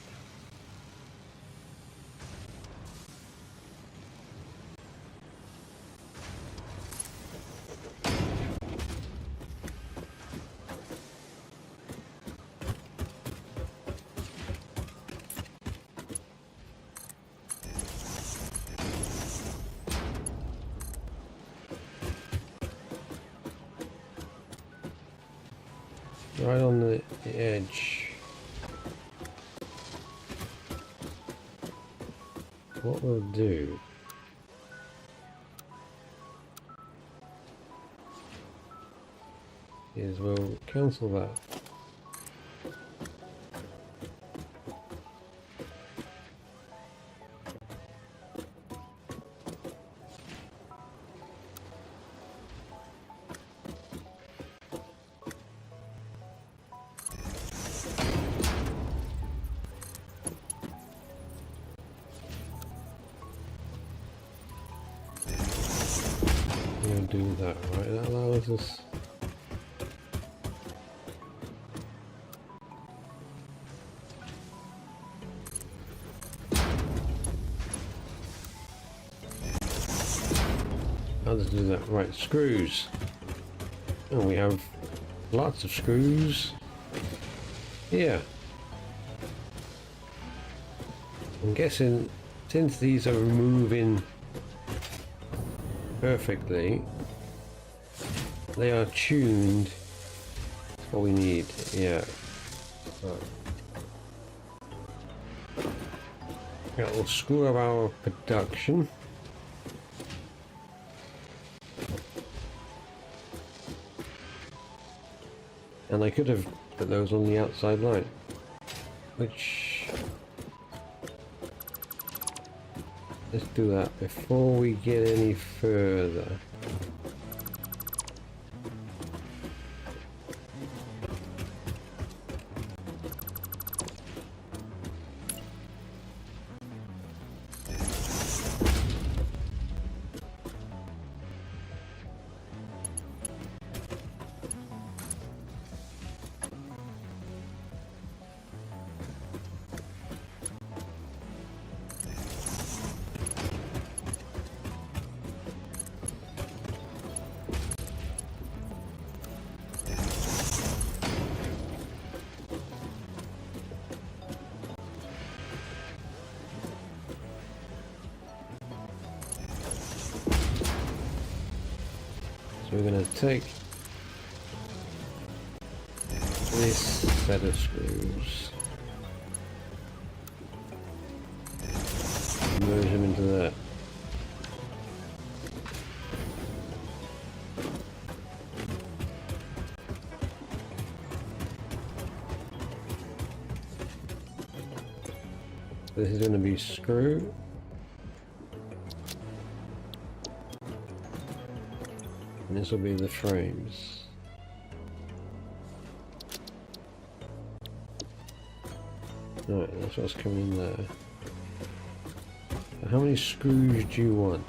Right on the edge. What we'll do is we'll cancel that. We'll do that, right? That allows us. I'll just do that. Right, screws. And we have lots of screws here. I'm guessing since these are moving perfectly, they are tuned to what we need. Yeah. Right. That will screw up our production. And I could have put those on the outside line, which, let's do that before we get any further. So we're going to take this set of screws, merge them into that. this is going to be screw. And this will be the frames. Right, that's what's coming in there. How many screws do you want?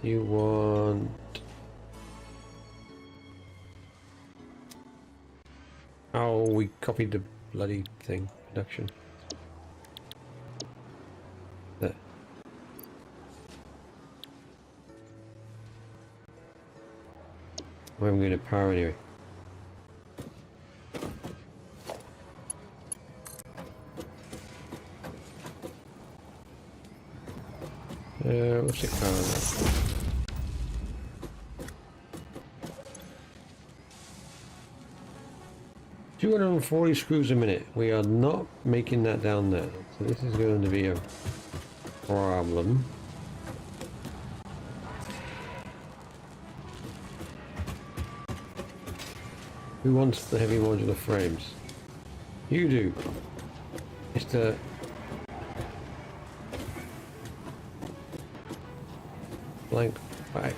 You want... Oh, we copied the bloody thing. Production. There. Where am I going to power anyway? What's the power now? 240 screws a minute. We are not making that down there. So this is going to be a problem. Who wants the heavy modular frames? You do. Mr. Blank Bye.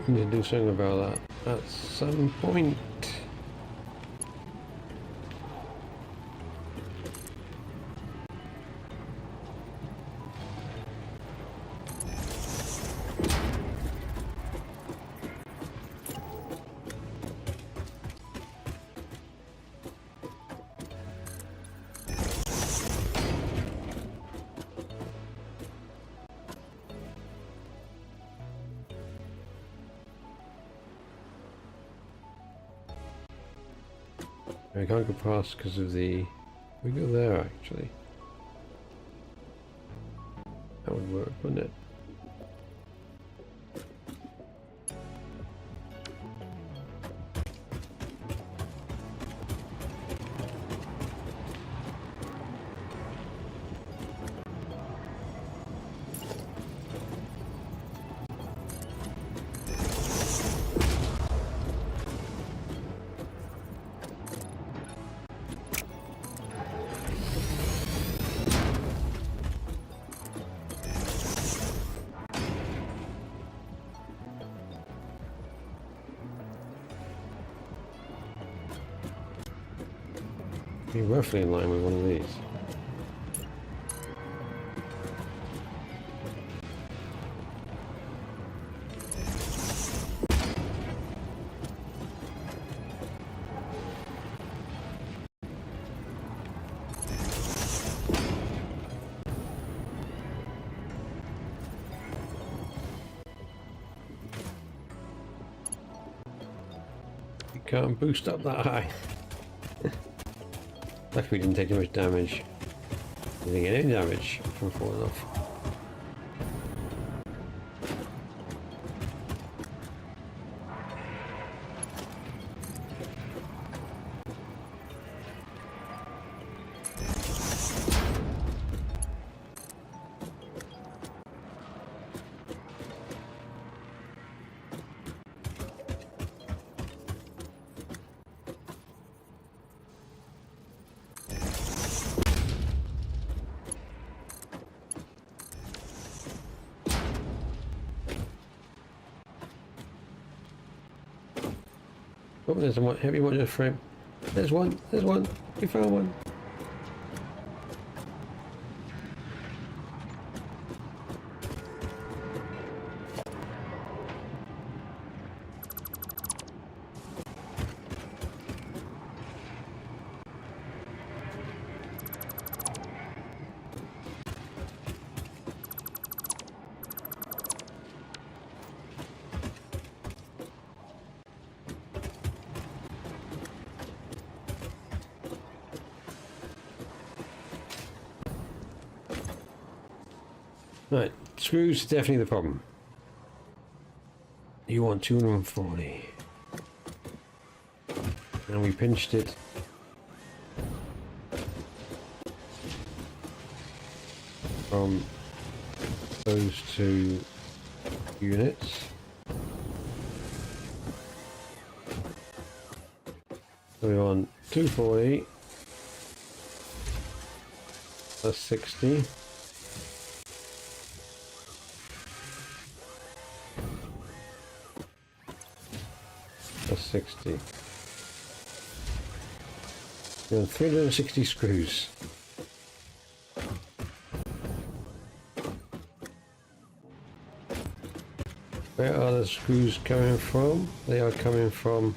I need to do something about that at some point. I can't go past because of the... We go there actually. That would work, wouldn't it? Be roughly in line with one of these. You can't boost up that high. Luckily we didn't take too much damage. We didn't get any damage from falling off. Oh, there's a heavy modular frame. There's one. There's one. We found one. Right, screws definitely the problem. You want 240. And we pinched it. From those two units. So we want 240 plus 60. Plus 60. We want 360 screws. Where are the screws coming from? They are coming from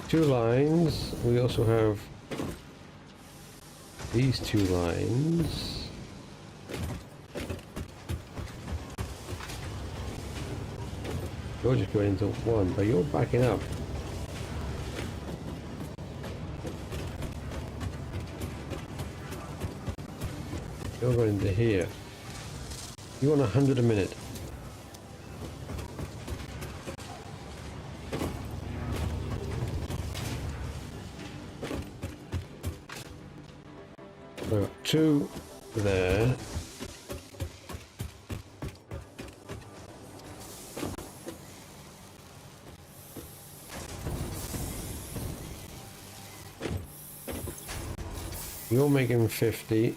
two lines. We also have these two lines. You're just going into one, but you're backing up. You're going into here. You want 100 a minute. So 2 there. You're making 50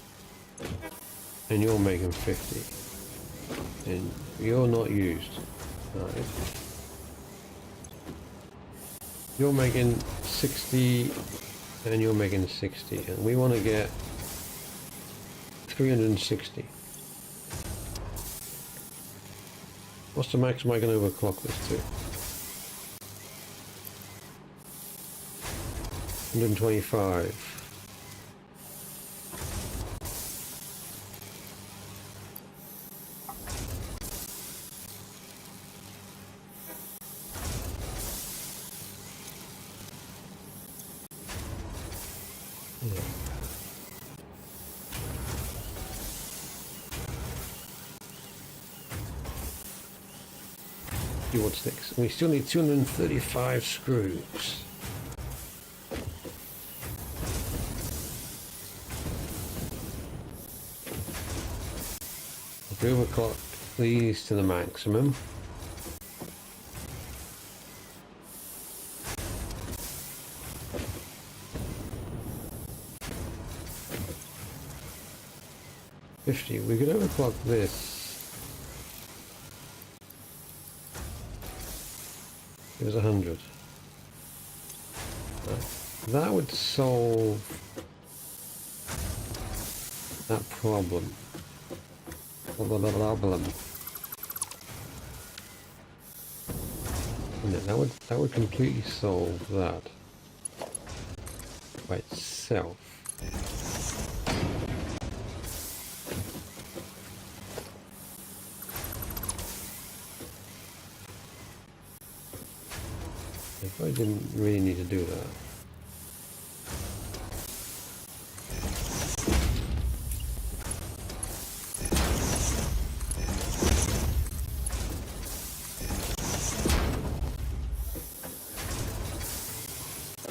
and you're making 50 and you're not used, right? You're making 60 and you're making 60 and we want to get 360. What's the maximum I can overclock this to? 125. See what's next. We still need 235 screws. If we overclock these to the maximum, we could overclock this. It was 100. That would solve that problem. No, that would completely solve that by itself. I didn't really need to do that.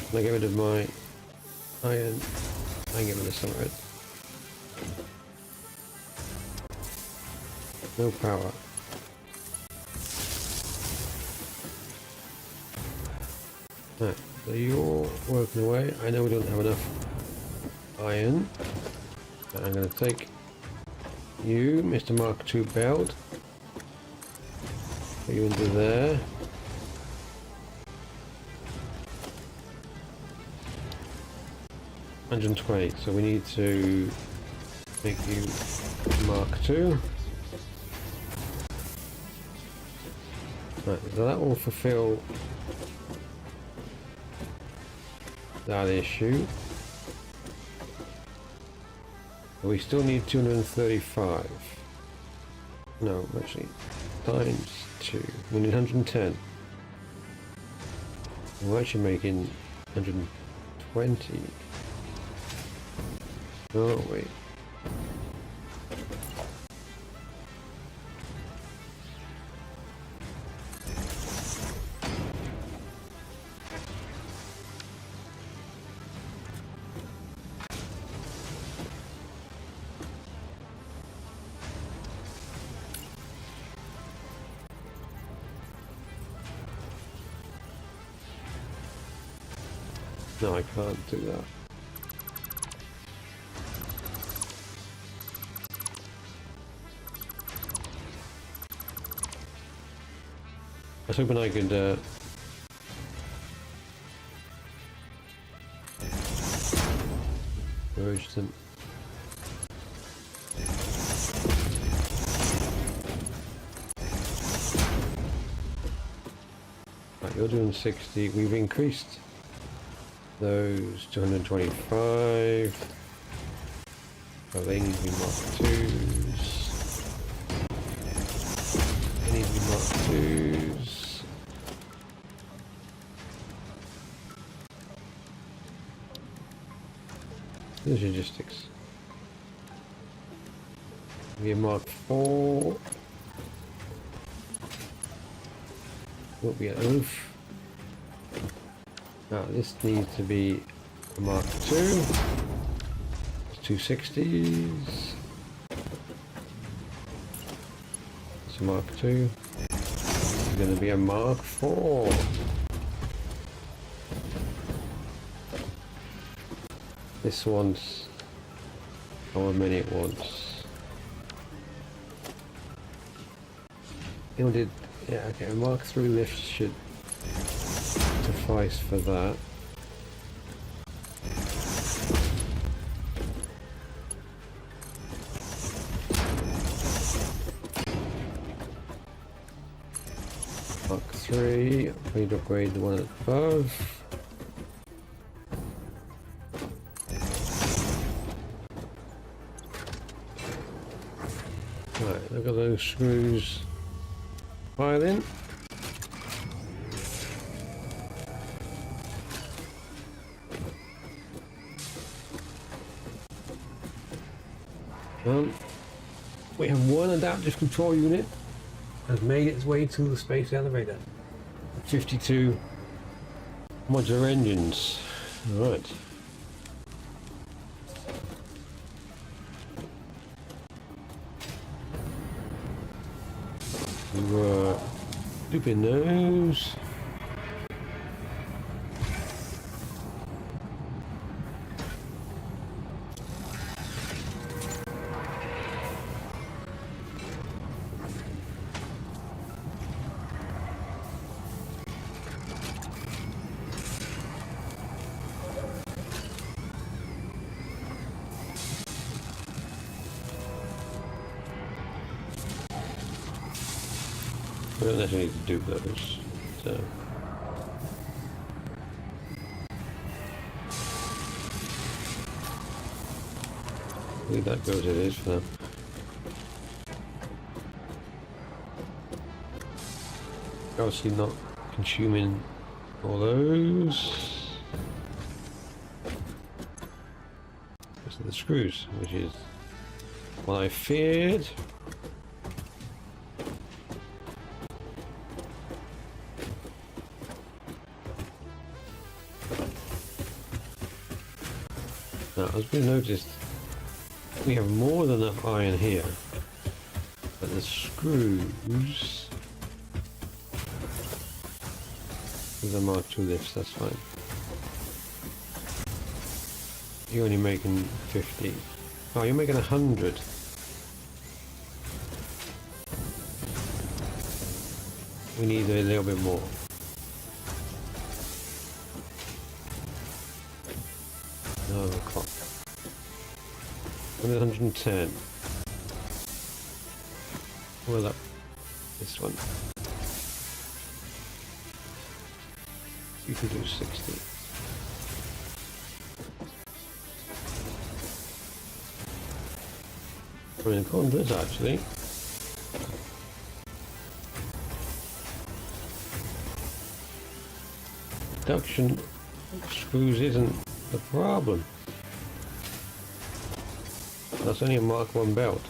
Can I get rid of my iron? I can get rid of some of it. No power. Right, so you're working away. I know we don't have enough iron. I'm going to take you, Mr. Mark II belt. Put you into there. $120. So we need to make you Mark II. Right, so that will fulfill that issue. But we still need 235. No, actually, times 2. We need 110. We're actually making 120. Oh, wait. No, I can't do that. I was hoping I could merge them. Right, you're doing 60. We've increased those to 125. Oh, they need to be Mark 2s. They need to be Mark 2s. There's logistics. Be a Mark 4. Will be an oof. Now this needs to be a Mark 2. 260s. It's a Mark 2. It's going to be a Mark 4. This one's however many it wants. It did, yeah, okay, a Mark 3 lift should suffice for that. Mark 3, I need to upgrade the one above. Right, look at those screws filing. We have one adaptive control unit has made its way to the space elevator. 52 modular engines. All right. We're looping those. We don't necessarily need to do those. So. Leave that go as it is for now. Obviously not consuming all those. Those are the screws, which is what I feared. Now, as we noticed, we have more than enough iron here, but the screws, these are Mark II lifts, that's fine. You're only making 50. Oh, you're making 100. We need a little bit more. No, clock. 110. Well, up this one. You can do 60. I mean, according to this, actually, induction screws isn't the problem. That's only a Mark 1 belt.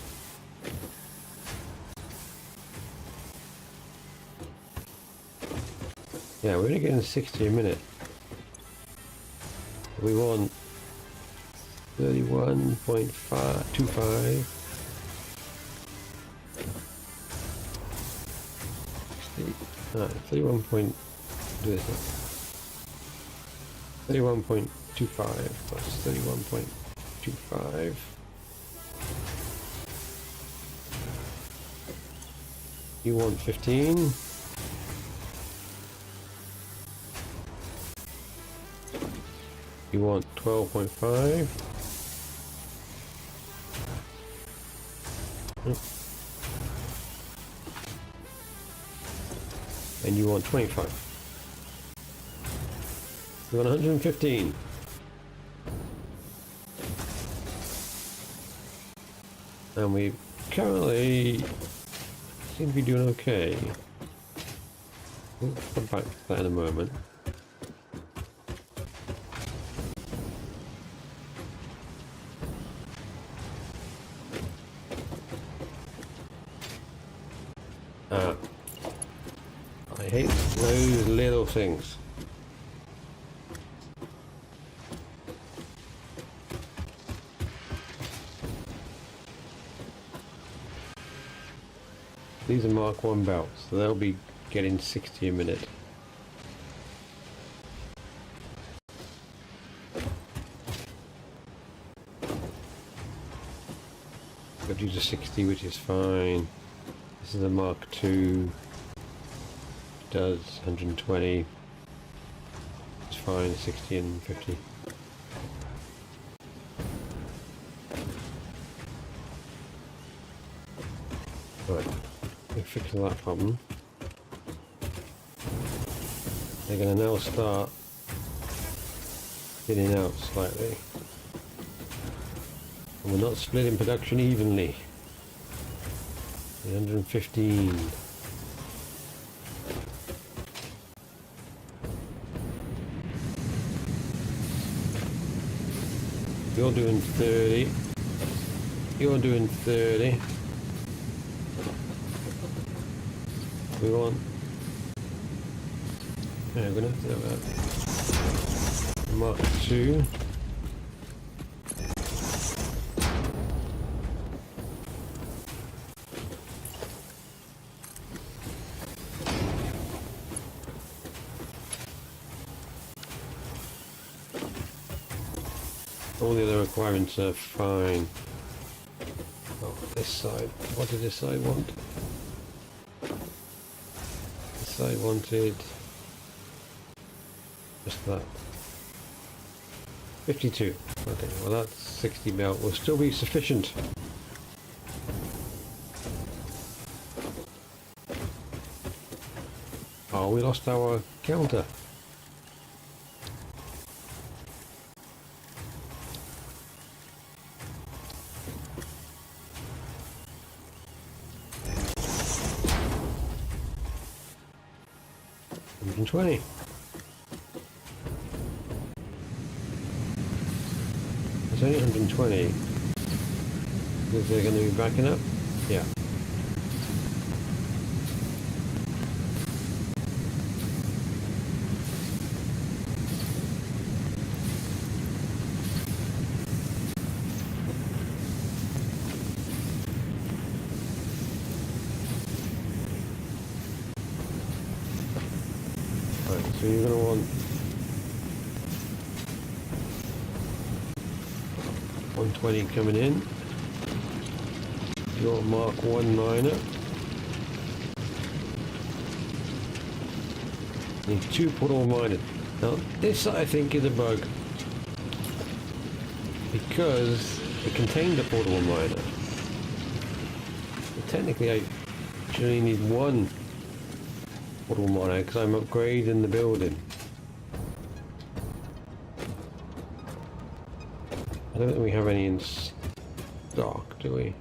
Yeah, we're only getting 60 a minute. We want 31.25. 31 point, do this now. 31.25 plus 31.25. You want 15. You want 12.5. And you want 25. You want 115. And we currently seem to be doing okay. We'll come back to that in a moment. I hate those little things. These are Mark 1 belts, so they'll be getting 60 a minute. Got you to 60, which is fine. This is a Mark 2. Does 120. It's fine, 60 and 50. Right, we fix that problem. They're going to now start thinning out slightly. And we're not splitting production evenly. 115. You're doing 30. You're doing 30. We want... Yeah, we're going to have to have that. Mark 2. All the other requirements are fine. Oh, this side. What did this side want? This side wanted just that. 52. Okay, well that's 60 mil. Will still be sufficient. Oh, we lost our counter. $120. It's only 120. Because they're going to be backing up? Yeah. So you're going to want 120 coming in. Your Mark 1 miner. Need 2 portable miners. Now this I think is a bug because it contained a portable miner. But technically I should only need 1 portable miner because I'm upgrading the building. I don't think we have any in stock, do we?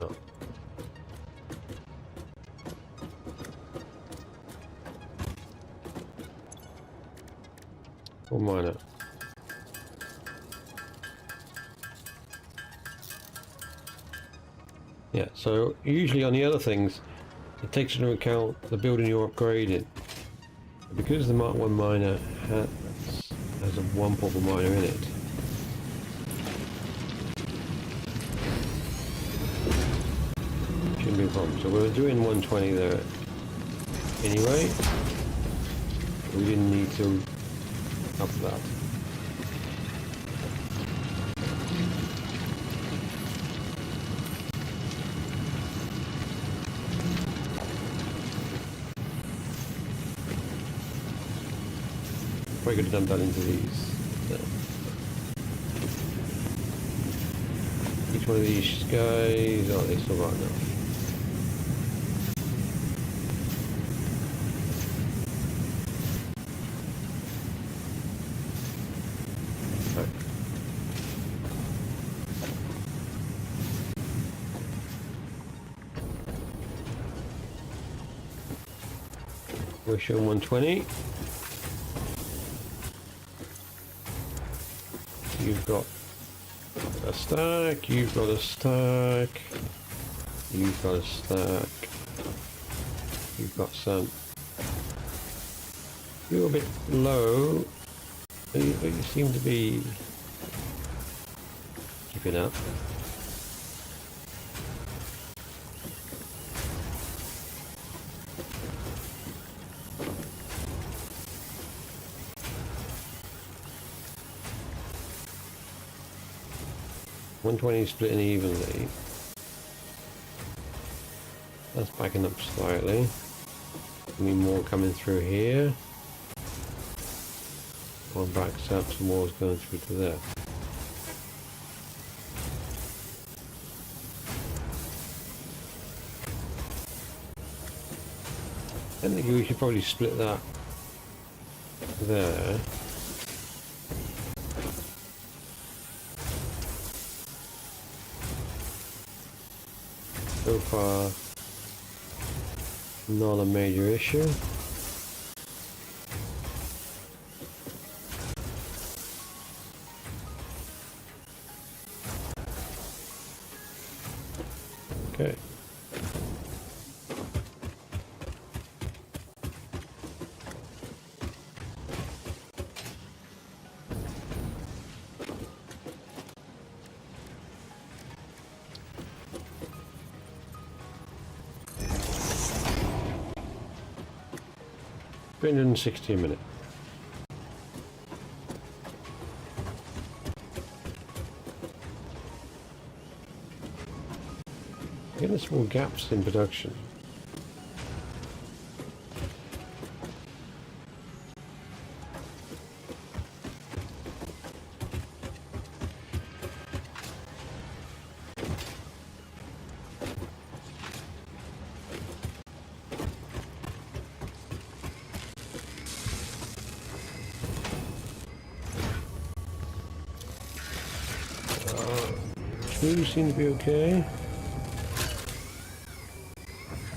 No. Or miner. Yeah, so usually on the other things, it takes into account the building you're upgrading. Because the Mark 1 miner has a 1 portable miner in it, shouldn't be a problem. So we're doing 120 there anyway. We didn't need to up that. Probably could have dumped that into these. Each one of these guys, oh, they still got enough. Right. We're showing 120. You've got a stack, you've got a stack, you've got a stack, you've got some. You're a bit low, but you seem to be keeping up. $120 splitting evenly. That's backing up slightly. Need more coming through here. One backs up, some more is going through to there. I think we should probably split that there. So far, not a major issue. Okay. $360 a minute. Getting small gaps in production. You seem to be okay.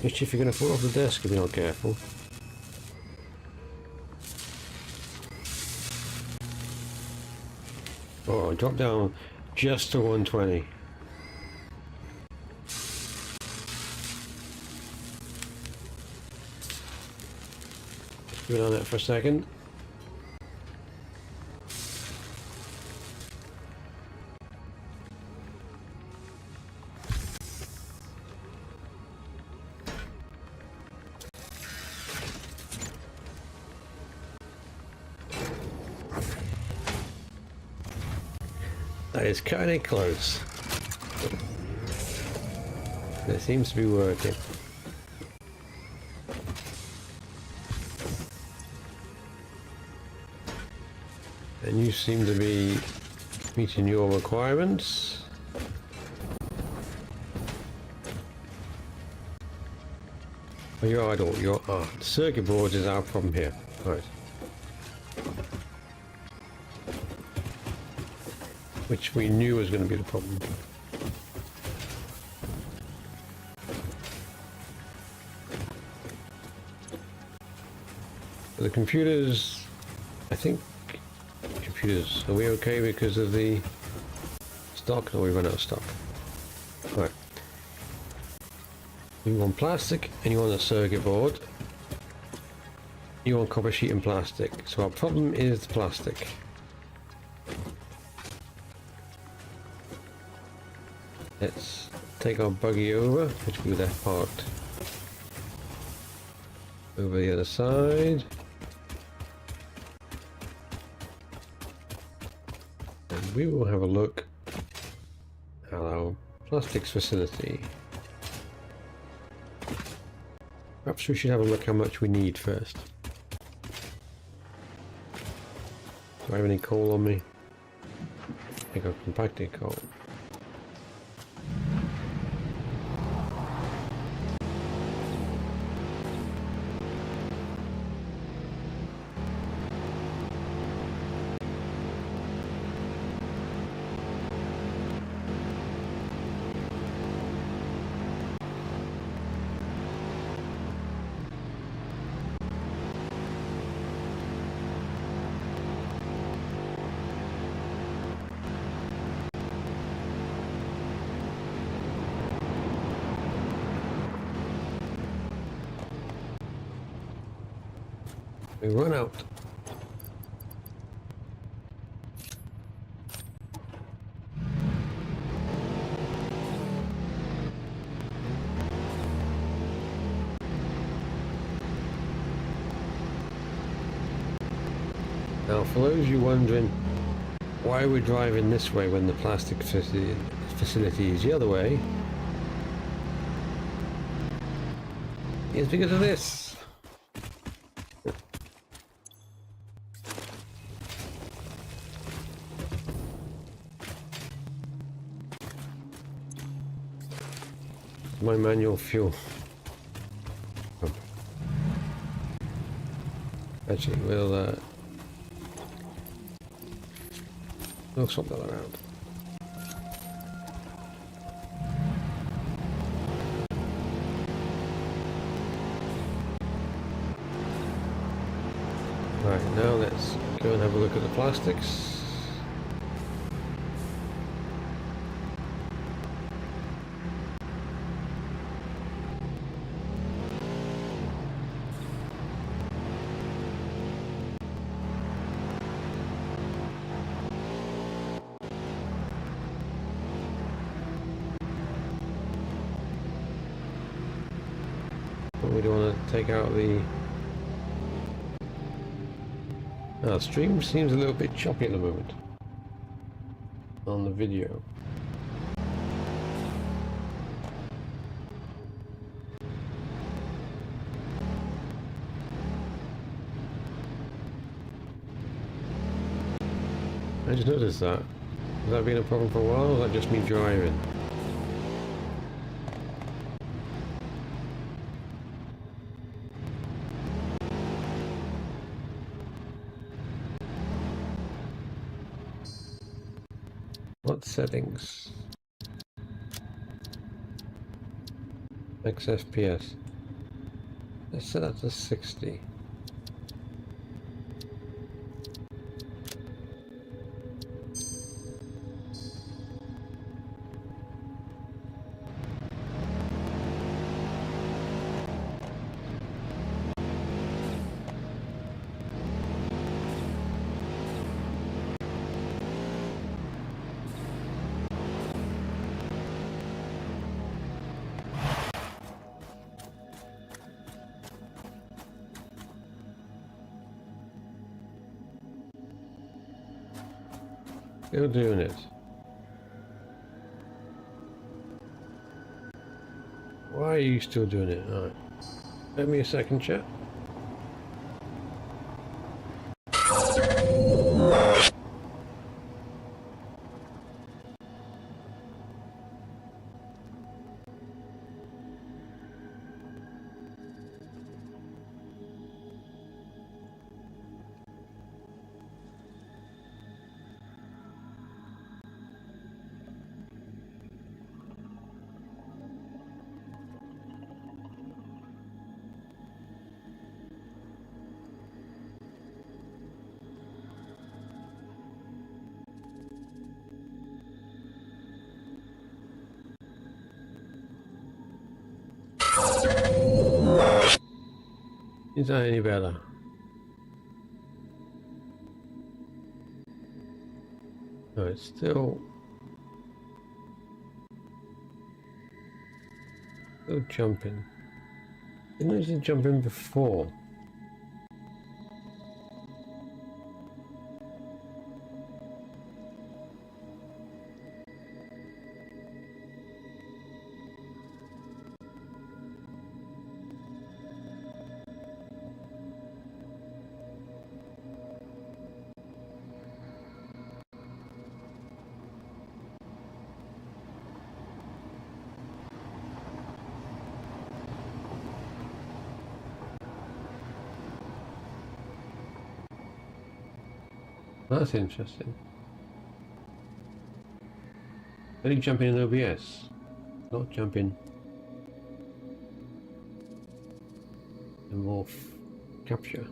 Just if you're going to fall off the desk if you're not careful. Oh, drop down just to 120. Keep it on that for a second. That is kind of close. It seems to be working. And you seem to be meeting your requirements. Oh, you're idle. You're circuit boards is our problem here. Right. Which we knew was going to be the problem. The computers, I think, computers, are we okay because of the stock? No, we run out of stock. Right. You want plastic and you want a circuit board. You want copper sheet and plastic. So our problem is the plastic. Let's take our buggy over, which we left parked over the other side. And we will have a look at our plastics facility. Perhaps we should have a look how much we need first. Do I have any coal on me? I got compacted coal. We run out. Now, for those of you wondering why we're driving this way when the plastic facility is the other way, it's because of this. My manual fuel. Oh. Actually, we'll swap that around. Right, now let's go and have a look at the plastics. We don't want to take out the... the stream seems a little bit choppy at the moment on the video. I just noticed that. Has that been a problem for a while, or is that just me driving? What settings? Max FPS. Let's set that to 60. Still doing it. Why are you still doing it? Alright. Give me a second, chat. Is that any better? No, it's still... Go jumping. Didn't I just jump in before? That's interesting. Only jumping in OBS, not jumping in morph capture.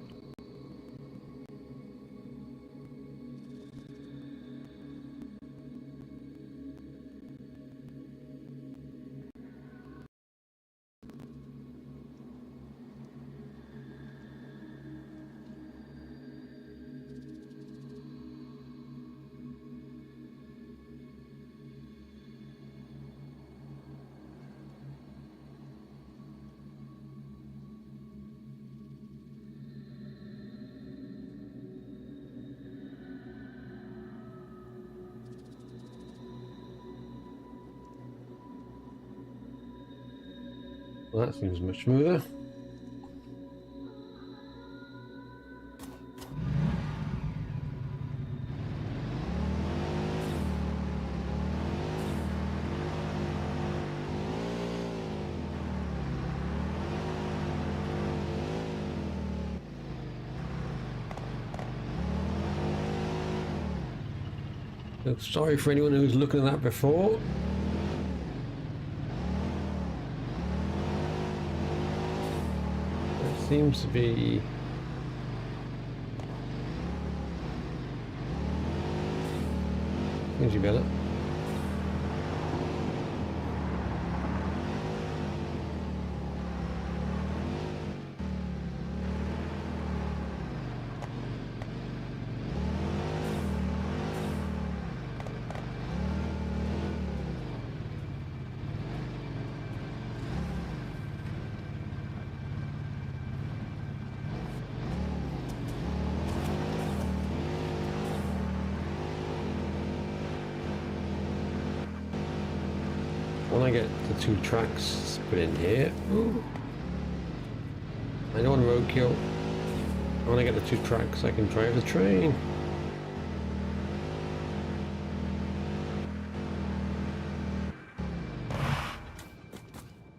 Well, that seems much smoother. So sorry for anyone who's looking at that before. It seems to be better. When I get the two tracks put in here, I don't want to roadkill. When I get the two tracks, I can drive the train.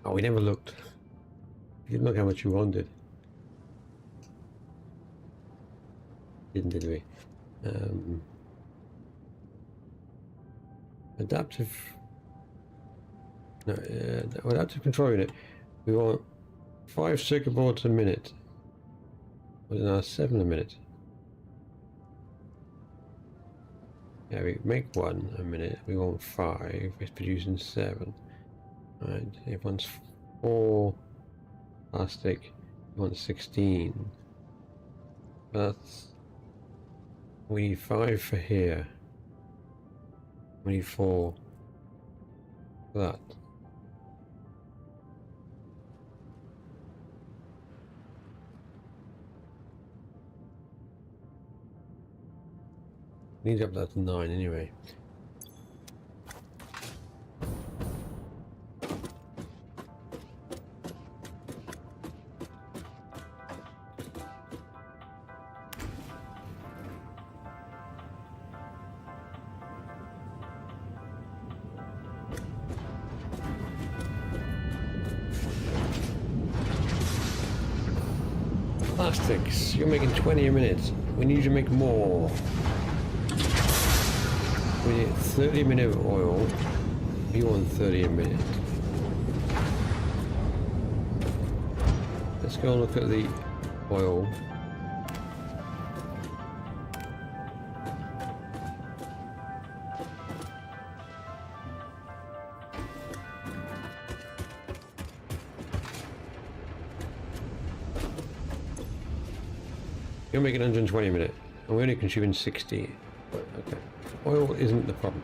Oh, we never looked. We didn't look how much we wanted. Did we? Adaptive. No, adaptive control unit. We want 5 circuit boards a minute. Was it now 7 a minute? Yeah, we make 1 a minute. We want 5. It's producing 7. Right. It wants 4 plastic. We want 16. That's. We need 5 for here. We need 4 for that. Need up that to 9 anyway. Plastics, you're making 20 a minute. We need you to make more. We need 30 a minute of oil. You want 30 a minute. Let's go and look at the oil. You're making 120 a minute, and we're only consuming 60. Okay. Oil isn't the problem.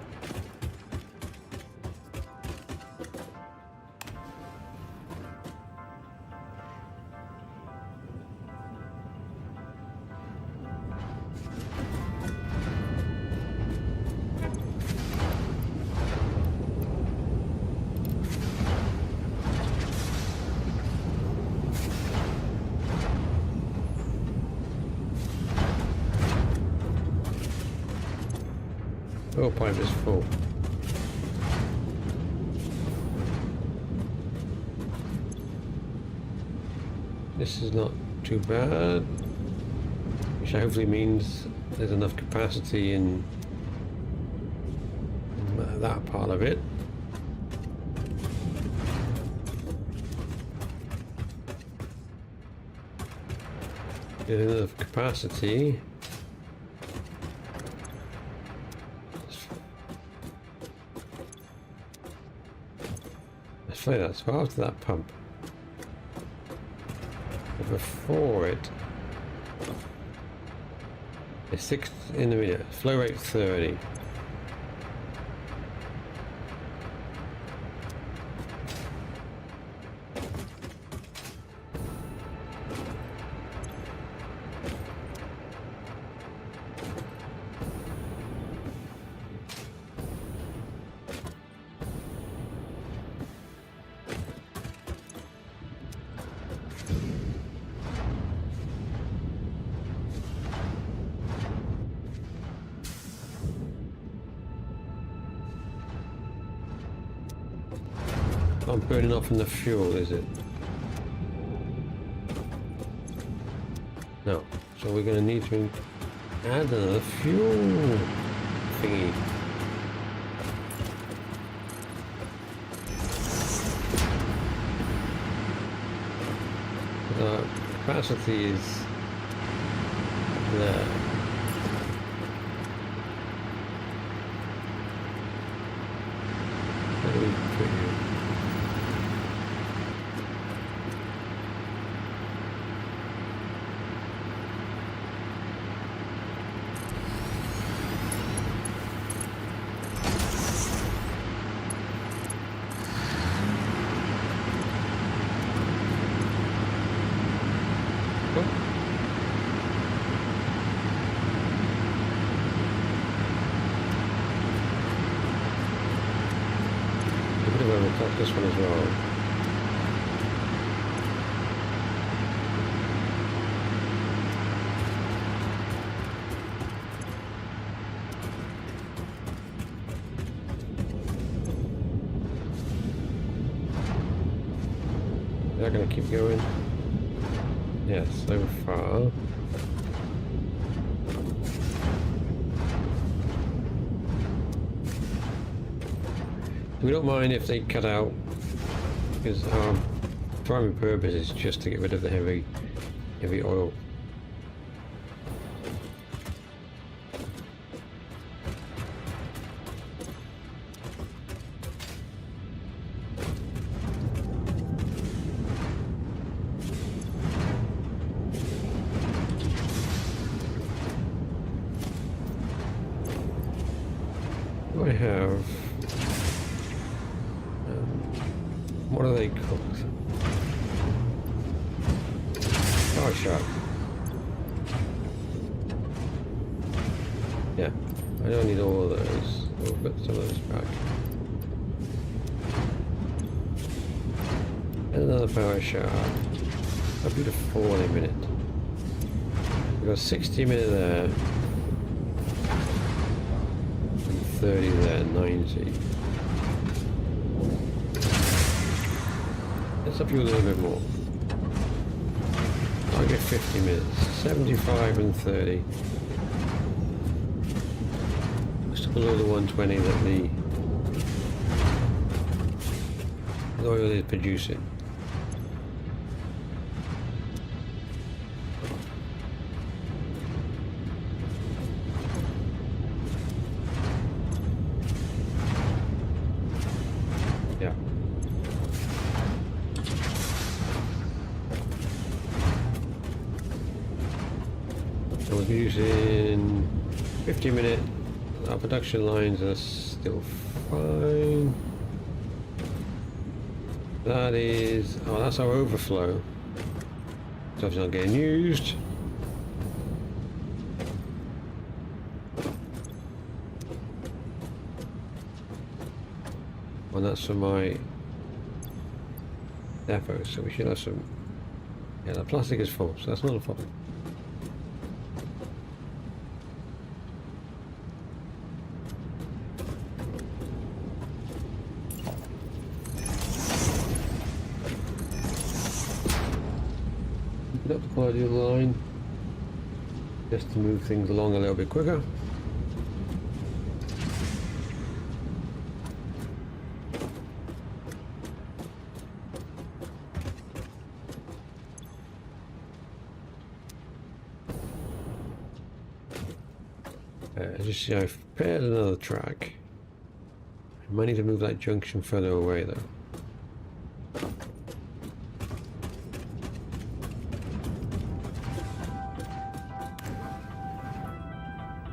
oil pipe is full. This is not too bad, which hopefully means there's enough capacity in that part of it. There's enough capacity. Let's play that. So after that pump, but before it, it's 6 in the minute. Flow rate 30. Not burning off from the fuel, is it? No. So we're going to need to add another fuel thingy. The capacity is there. Let me put you. This one as well. They're going to keep going. Yes, so far. We don't mind if they cut out, because our primary purpose is just to get rid of the heavy oil. I have. What are they called? Power shot. Yeah, I don't need all of those. We'll put some of those back. And another power shot. I'll be to 4 in a minute. We've got 60 minutes there. And 30 there, 90. Let's up you a little bit more. I'll get 50 minutes. 75 and 30. Just below the 120 that the oil is producing. Yeah. So we're using 50-minute. Our production lines are still fine. That is, oh, that's our overflow. So it's not getting used. And that's for my depot, so we should have some. Yeah, the plastic is full, so that's not a problem. up the quality of the line just to move things along a little bit quicker. As you see, I've prepared another track. I might need to move that junction further away though.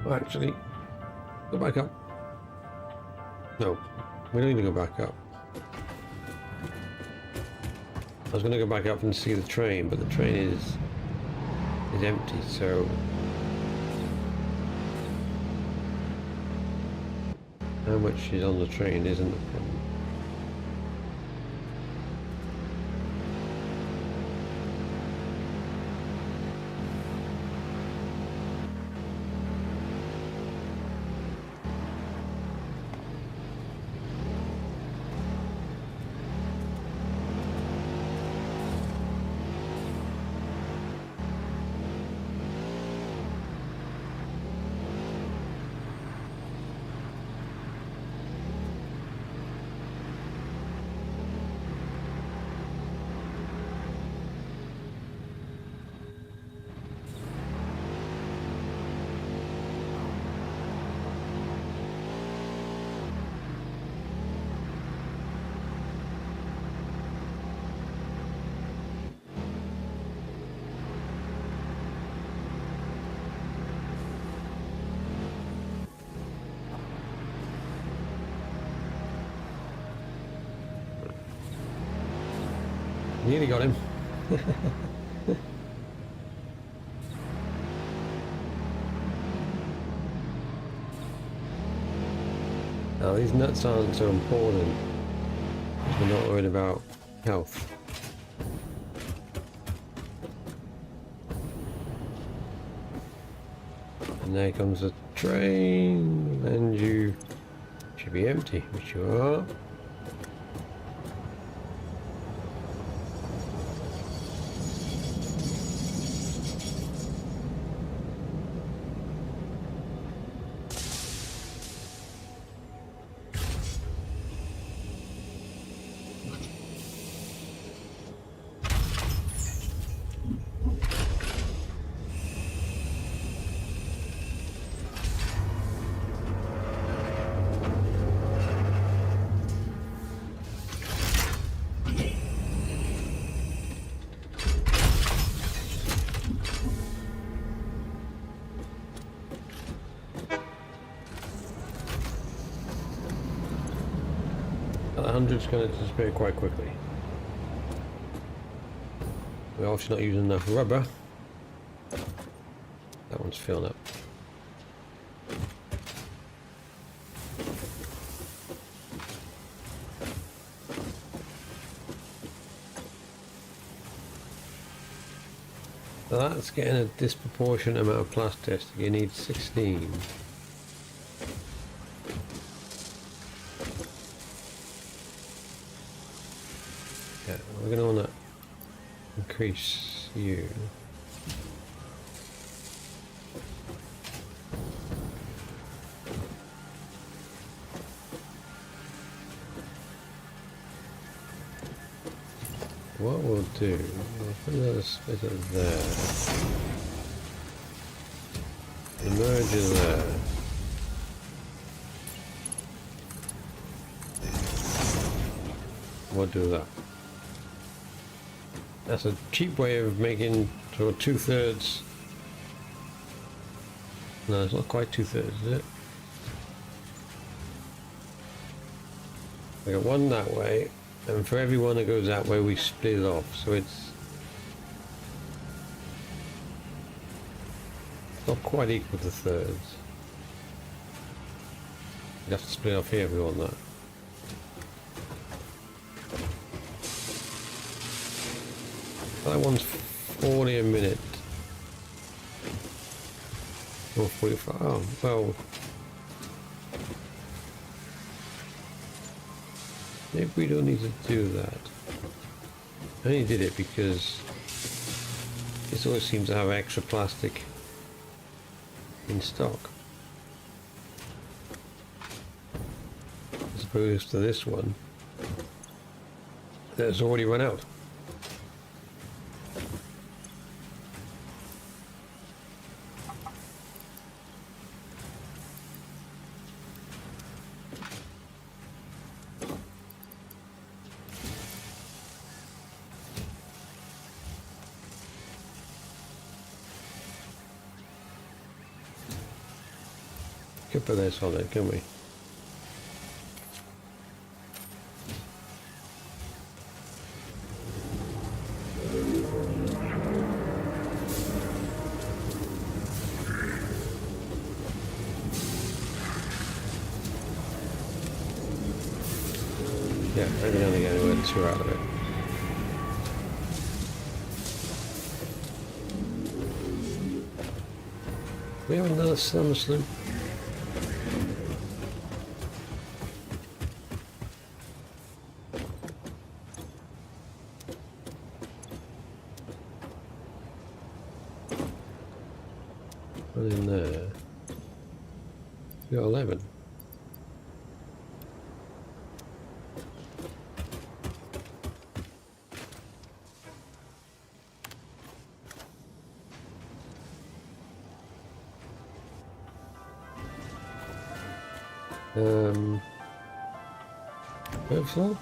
Oh, actually, go back up. No, we don't need to go back up. I was going to go back up and see the train, but the train is empty, so how much is on the train isn't the problem. Nearly got him. Now these nuts aren't so important because we're not worried about health. And there comes the train, and you should be empty, which you are. That 100's going to disappear quite quickly. We're obviously not using enough rubber. That one's filling up. So that's getting a disproportionate amount of plastic. You need 16. Yeah, we're going to want to increase you. What we'll do, we'll put another splitter there. The merger there. We'll do that. That's a cheap way of making sort of 2/3. No, it's not quite 2/3, is it? We got one that way, and for every one that goes that way, we split it off. So it's not quite equal to thirds. You'd have to split off here if we want that. That one's 40 a minute. Or 45. Oh, well. Maybe we don't need to do that. I only did it because This always seems to have extra plastic in stock, as opposed to this one that's already run out. Could put this on it, can we? Yeah, I can only get 2 out of it. We have another summer sloop. Put in there. We got 11. Third floor?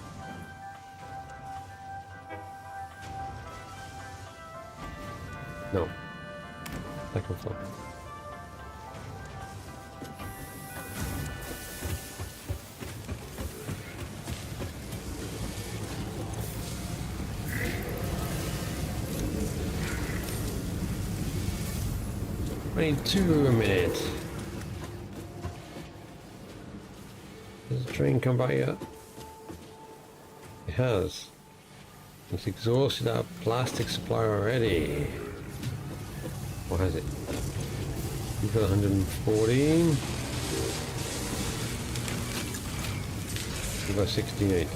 No. Second floor. $22 a minute. Has the train come by yet? It has. It's exhausted our plastic supply already. Or has it? We've got 114. We've got 68.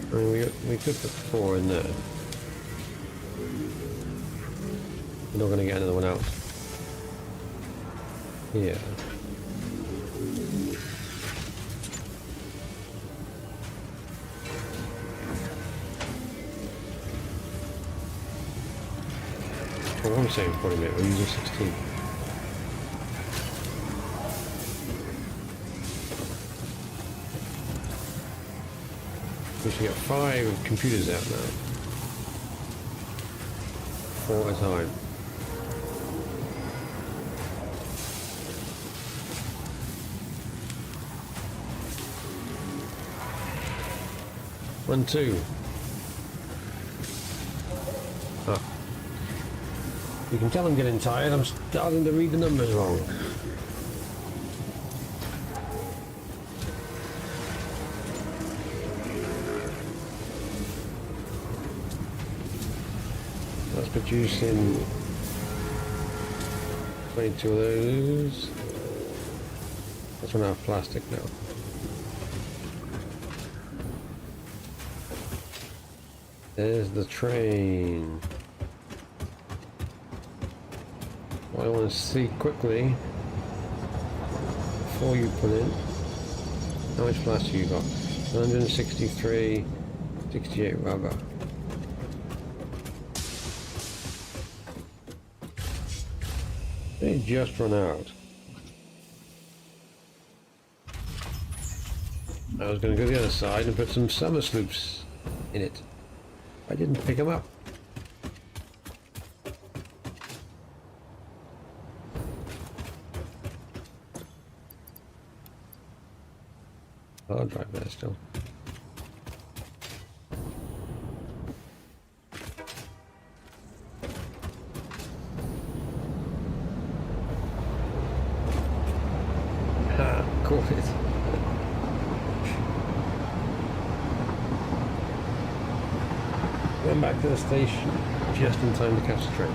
I mean, we could put 4 in there. We're not going to get another one out. Yeah. Oh, I'm saying 40 minutes. We're using 16. We should get 5 computers out now. 4 at a time. One, two. Ah. You can tell I'm getting tired. I'm starting to read the numbers wrong. That's producing 22 of those. That's run out of plastic now. There's the train. What I want to see quickly before you put in, how much plastic you got? 163, 68 rubber. They just run out. I was going to go to the other side and put some summer sloops in it. I didn't pick them up. I'll drive there still. Ha, caught it. I'm back to the station just in time to catch the train.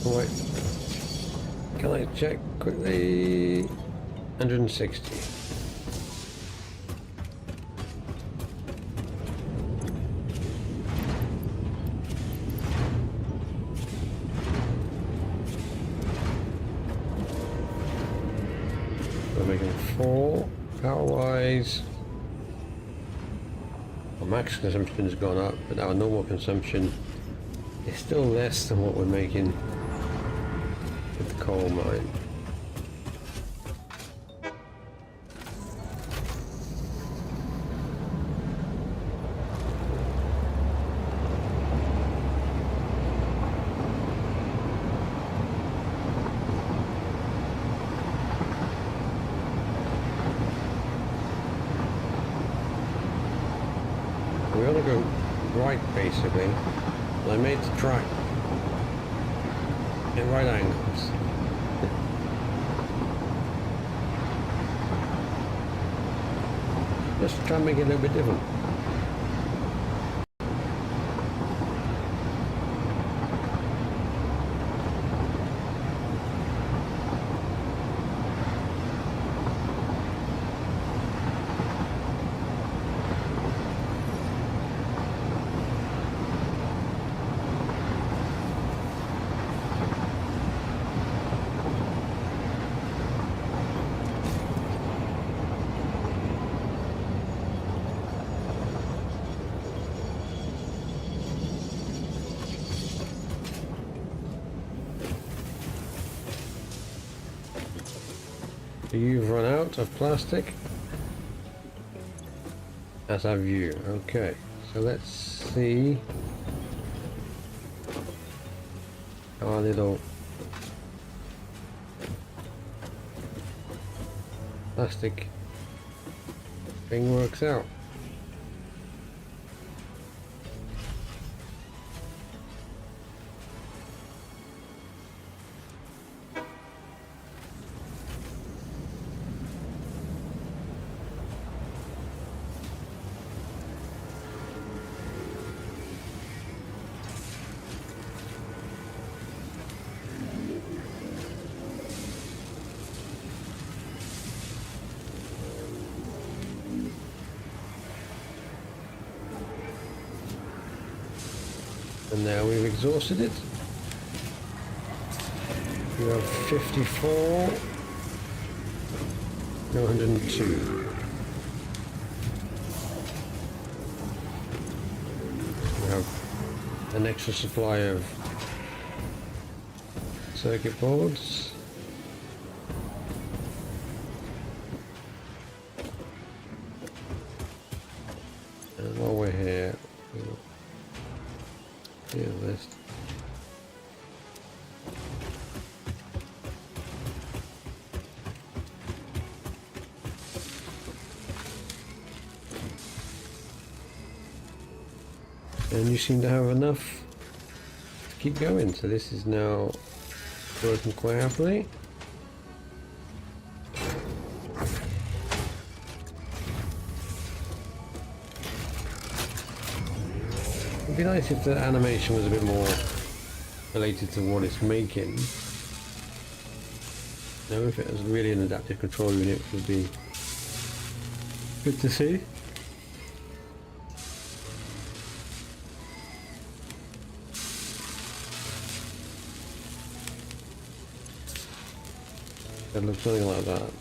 Wait, can I check quickly? 160. We're making 4 power-wise. Our max consumption has gone up, but our normal consumption is still less than what we're making with the coal mine. We want to go right basically, and I made the track in right angles. Just try and make it a little bit different. You've run out of plastic, as have you. Okay, so let's see how our little plastic thing works out. And now we've exhausted it. You have 54, 102. We have an extra supply of circuit boards. And while we're here, we'll do this. And you seem to have enough to keep going, so this is now working quite happily. It'd be nice if the animation was a bit more related to what it's making. Now, if it was really an adaptive control unit, it would be good to see. It looks something like that.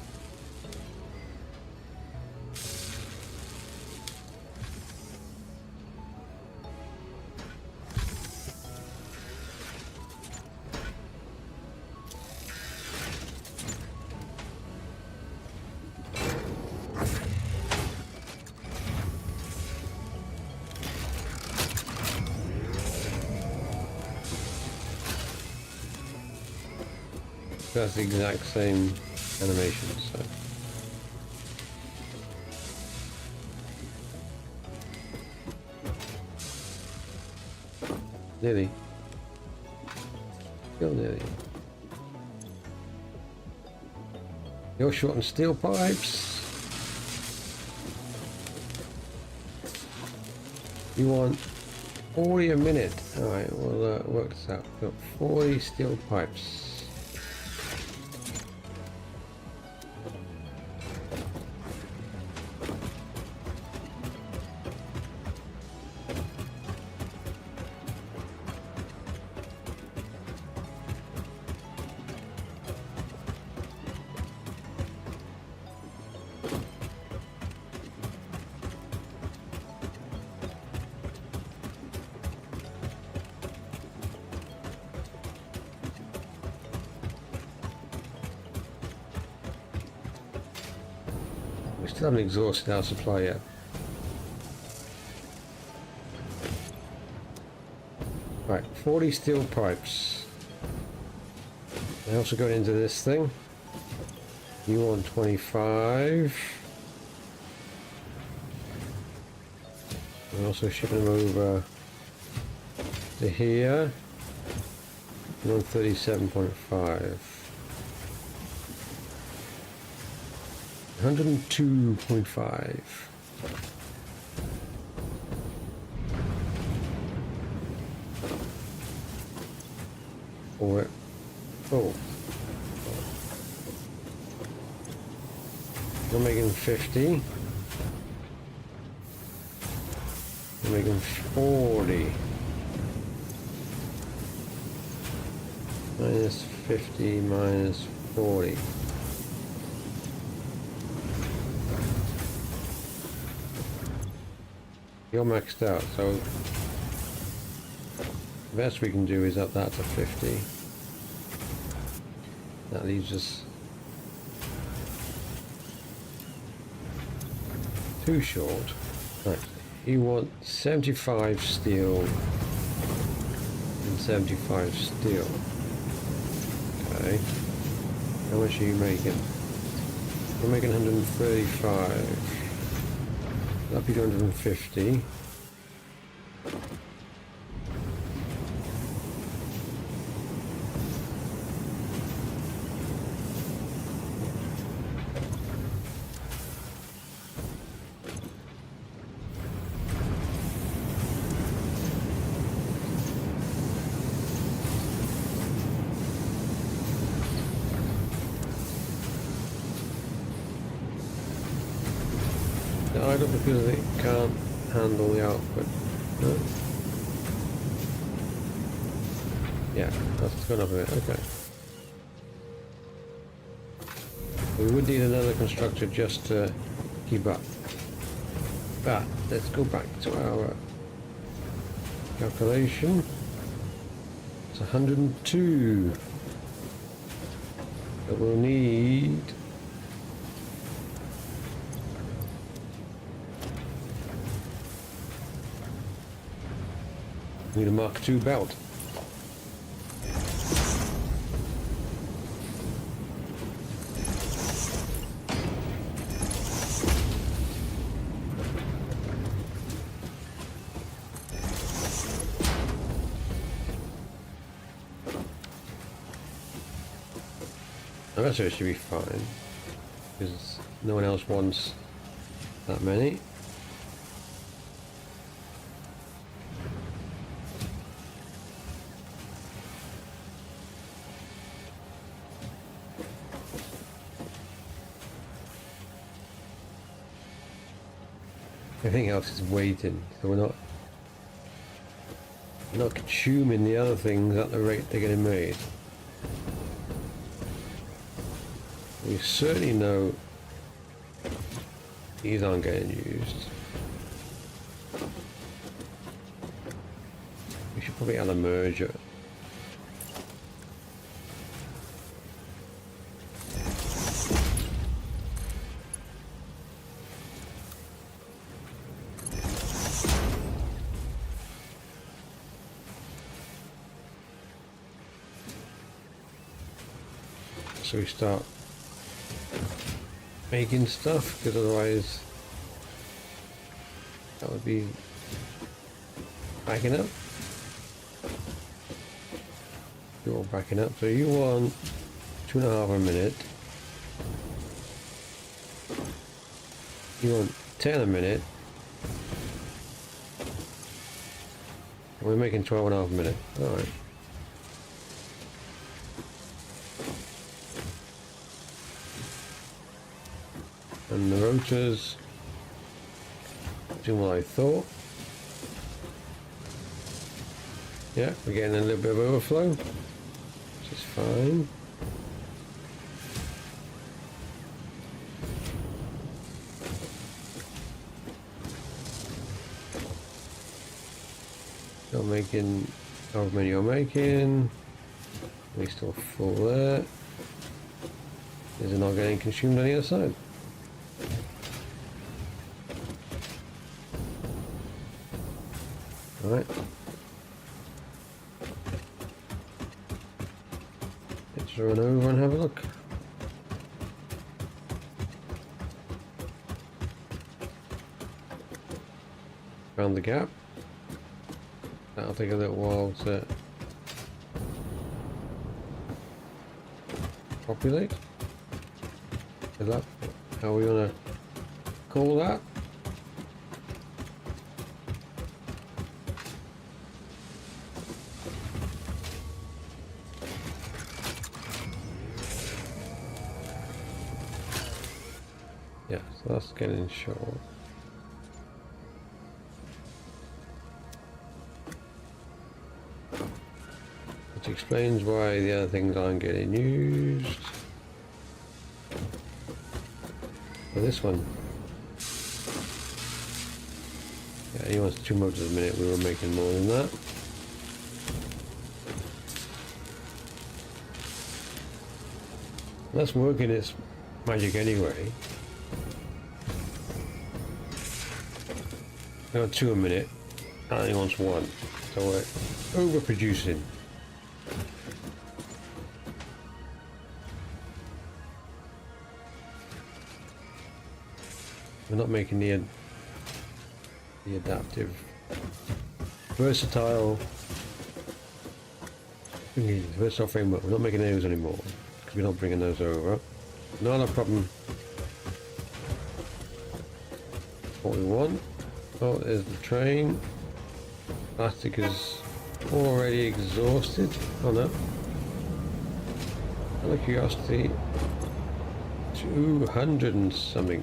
that's the exact same animation, so. Nearly. Still nearly. You're short on steel pipes. You want 40 a minute. Alright, we'll work this out. We've got 40 steel pipes. We still haven't exhausted our supply yet. Right, 40 steel pipes. They also go into this thing. You want 25. We're also shipping them over to here. You want 37.5. 102.5. Or oh, we're making 50. We're making 40. Minus 50 minus 40. You're maxed out, so the best we can do is up that to 50. That leaves us too short. Right, you want 75 steel and 75 steel. Okay. How much are you making? We're making 135. That'd be 250. Idle because it can't handle the output. No? Yeah, that's gone up a bit. Okay. We would need another constructor just to keep up. But let's go back to our calculation. It's 102. But we'll need a Mark II belt. The rest of it should be fine, because no one else wants that many. Everything else is waiting, so we're not consuming the other things at the rate they're getting made. We certainly know these aren't getting used. We should probably add a merger. so we start making stuff, because otherwise that would be backing up. You're all backing up, so you want 2.5 a minute. You want 10 a minute. We're making 12.5 a minute. Alright. And the rotors doing what I thought. Yeah, we're getting a little bit of overflow, which is fine. Not making however many you're making. We still full there. Is it not getting consumed on the other side? Alright. Let's run over and have a look. Found the gap. That'll take a little while to populate. Is that how we want to call that? Yeah, so that's getting short. Which explains why the other things aren't getting used. For this one. Yeah, he wants 2 motors a minute, we were making more than that. That's working its magic anyway. I got 2 a minute, and only wants 1. So we're overproducing. We're not making the adaptive, versatile framework. We're not making those anymore because we're not bringing those over. Not a problem. What we want. Oh, there's the train. Plastic is already exhausted. Oh no. Out of curiosity, 200 and something.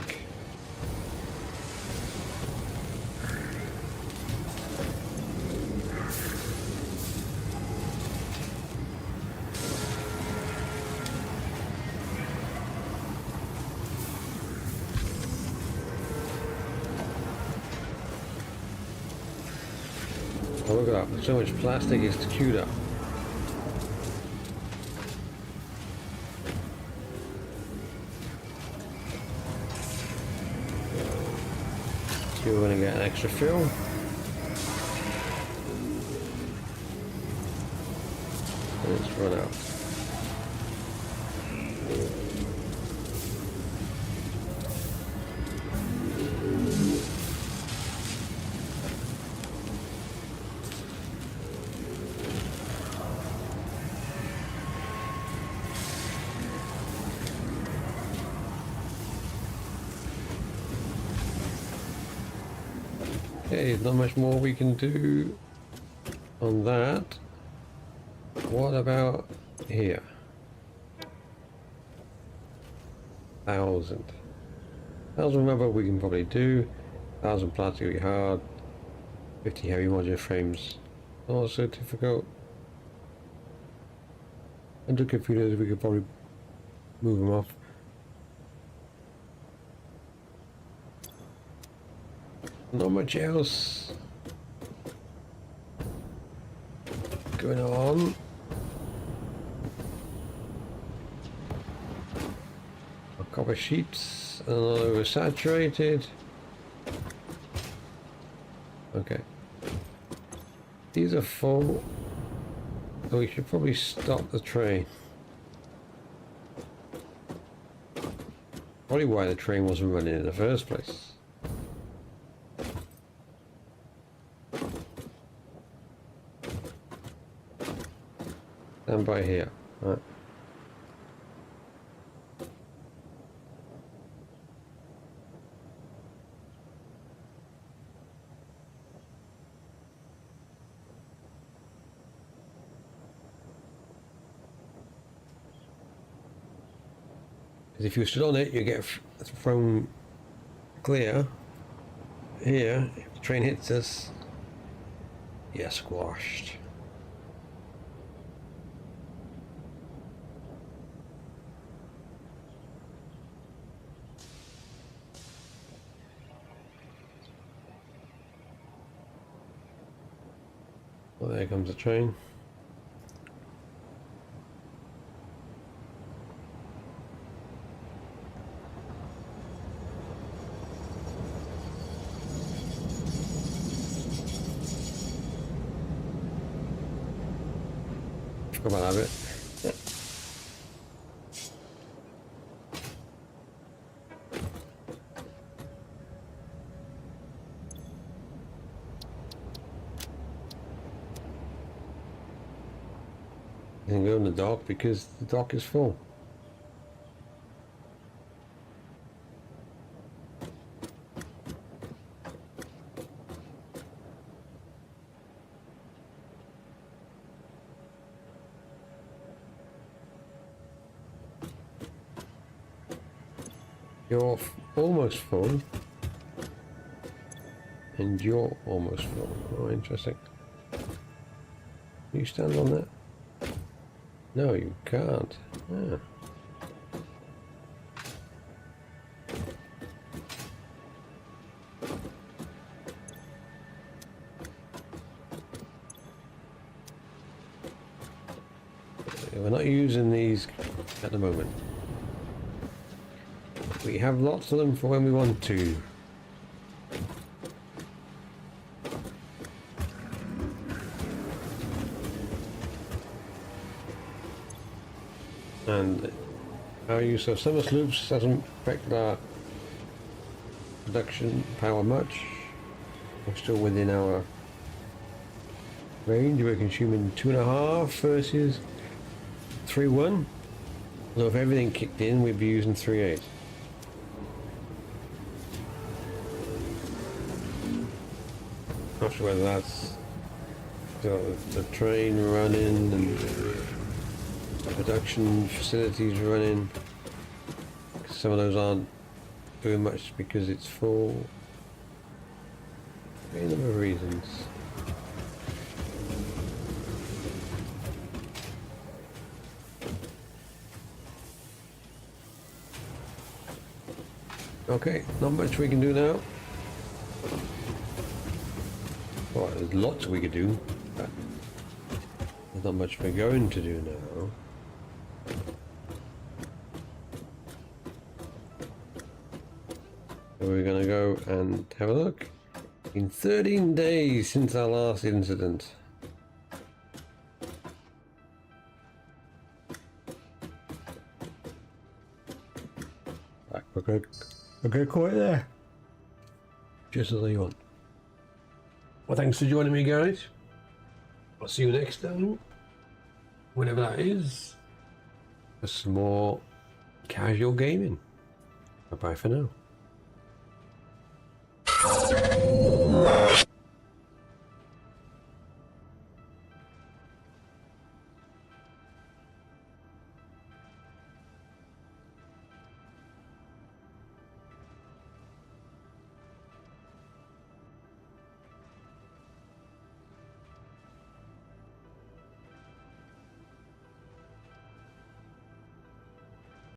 Oh, look at that. So much plastic is queued up. So you're going to get an extra fill. And it's run out. Okay, not much more we can do on that. What about here? 1,000. 1,000 rubber we can probably do. 1,000 plastic will be hard. 50 heavy modular frames. Not so difficult. 100 computers we could probably move them off. Not much else going on. Our copper sheets are not oversaturated. Okay. These are full, so we should probably stop the train. Probably why the train wasn't running in the first place. Stand by here. Right. Because if you stood on it, you get thrown clear. Here, if the train hits us, you're squashed. Well, there comes the train. Come on, have it. You can go in the dock because the dock is full. You're almost full, and you're almost full. Oh, interesting. Can you stand on that? No, you can't. Ah. We're not using these at the moment. We have lots of them for when we want to. And our use of summer sloops doesn't affect our production power much. We're still within our range. We're consuming 2.5 versus 3.1. So if everything kicked in, we'd be using 3.8. Not sure whether that's the train running and production facilities running. Some of those aren't doing much because it's full. A number of reasons. Okay, not much we can do now. Well, there's lots we could do, but there's not much we're going to do now. So we're going to go and have a look. In 13 days since our last incident. Right, okay, quite there. Just as I want. Well, thanks for joining me, guys. I'll see you next time, whenever that is, for some more casual gaming. Bye-bye for now.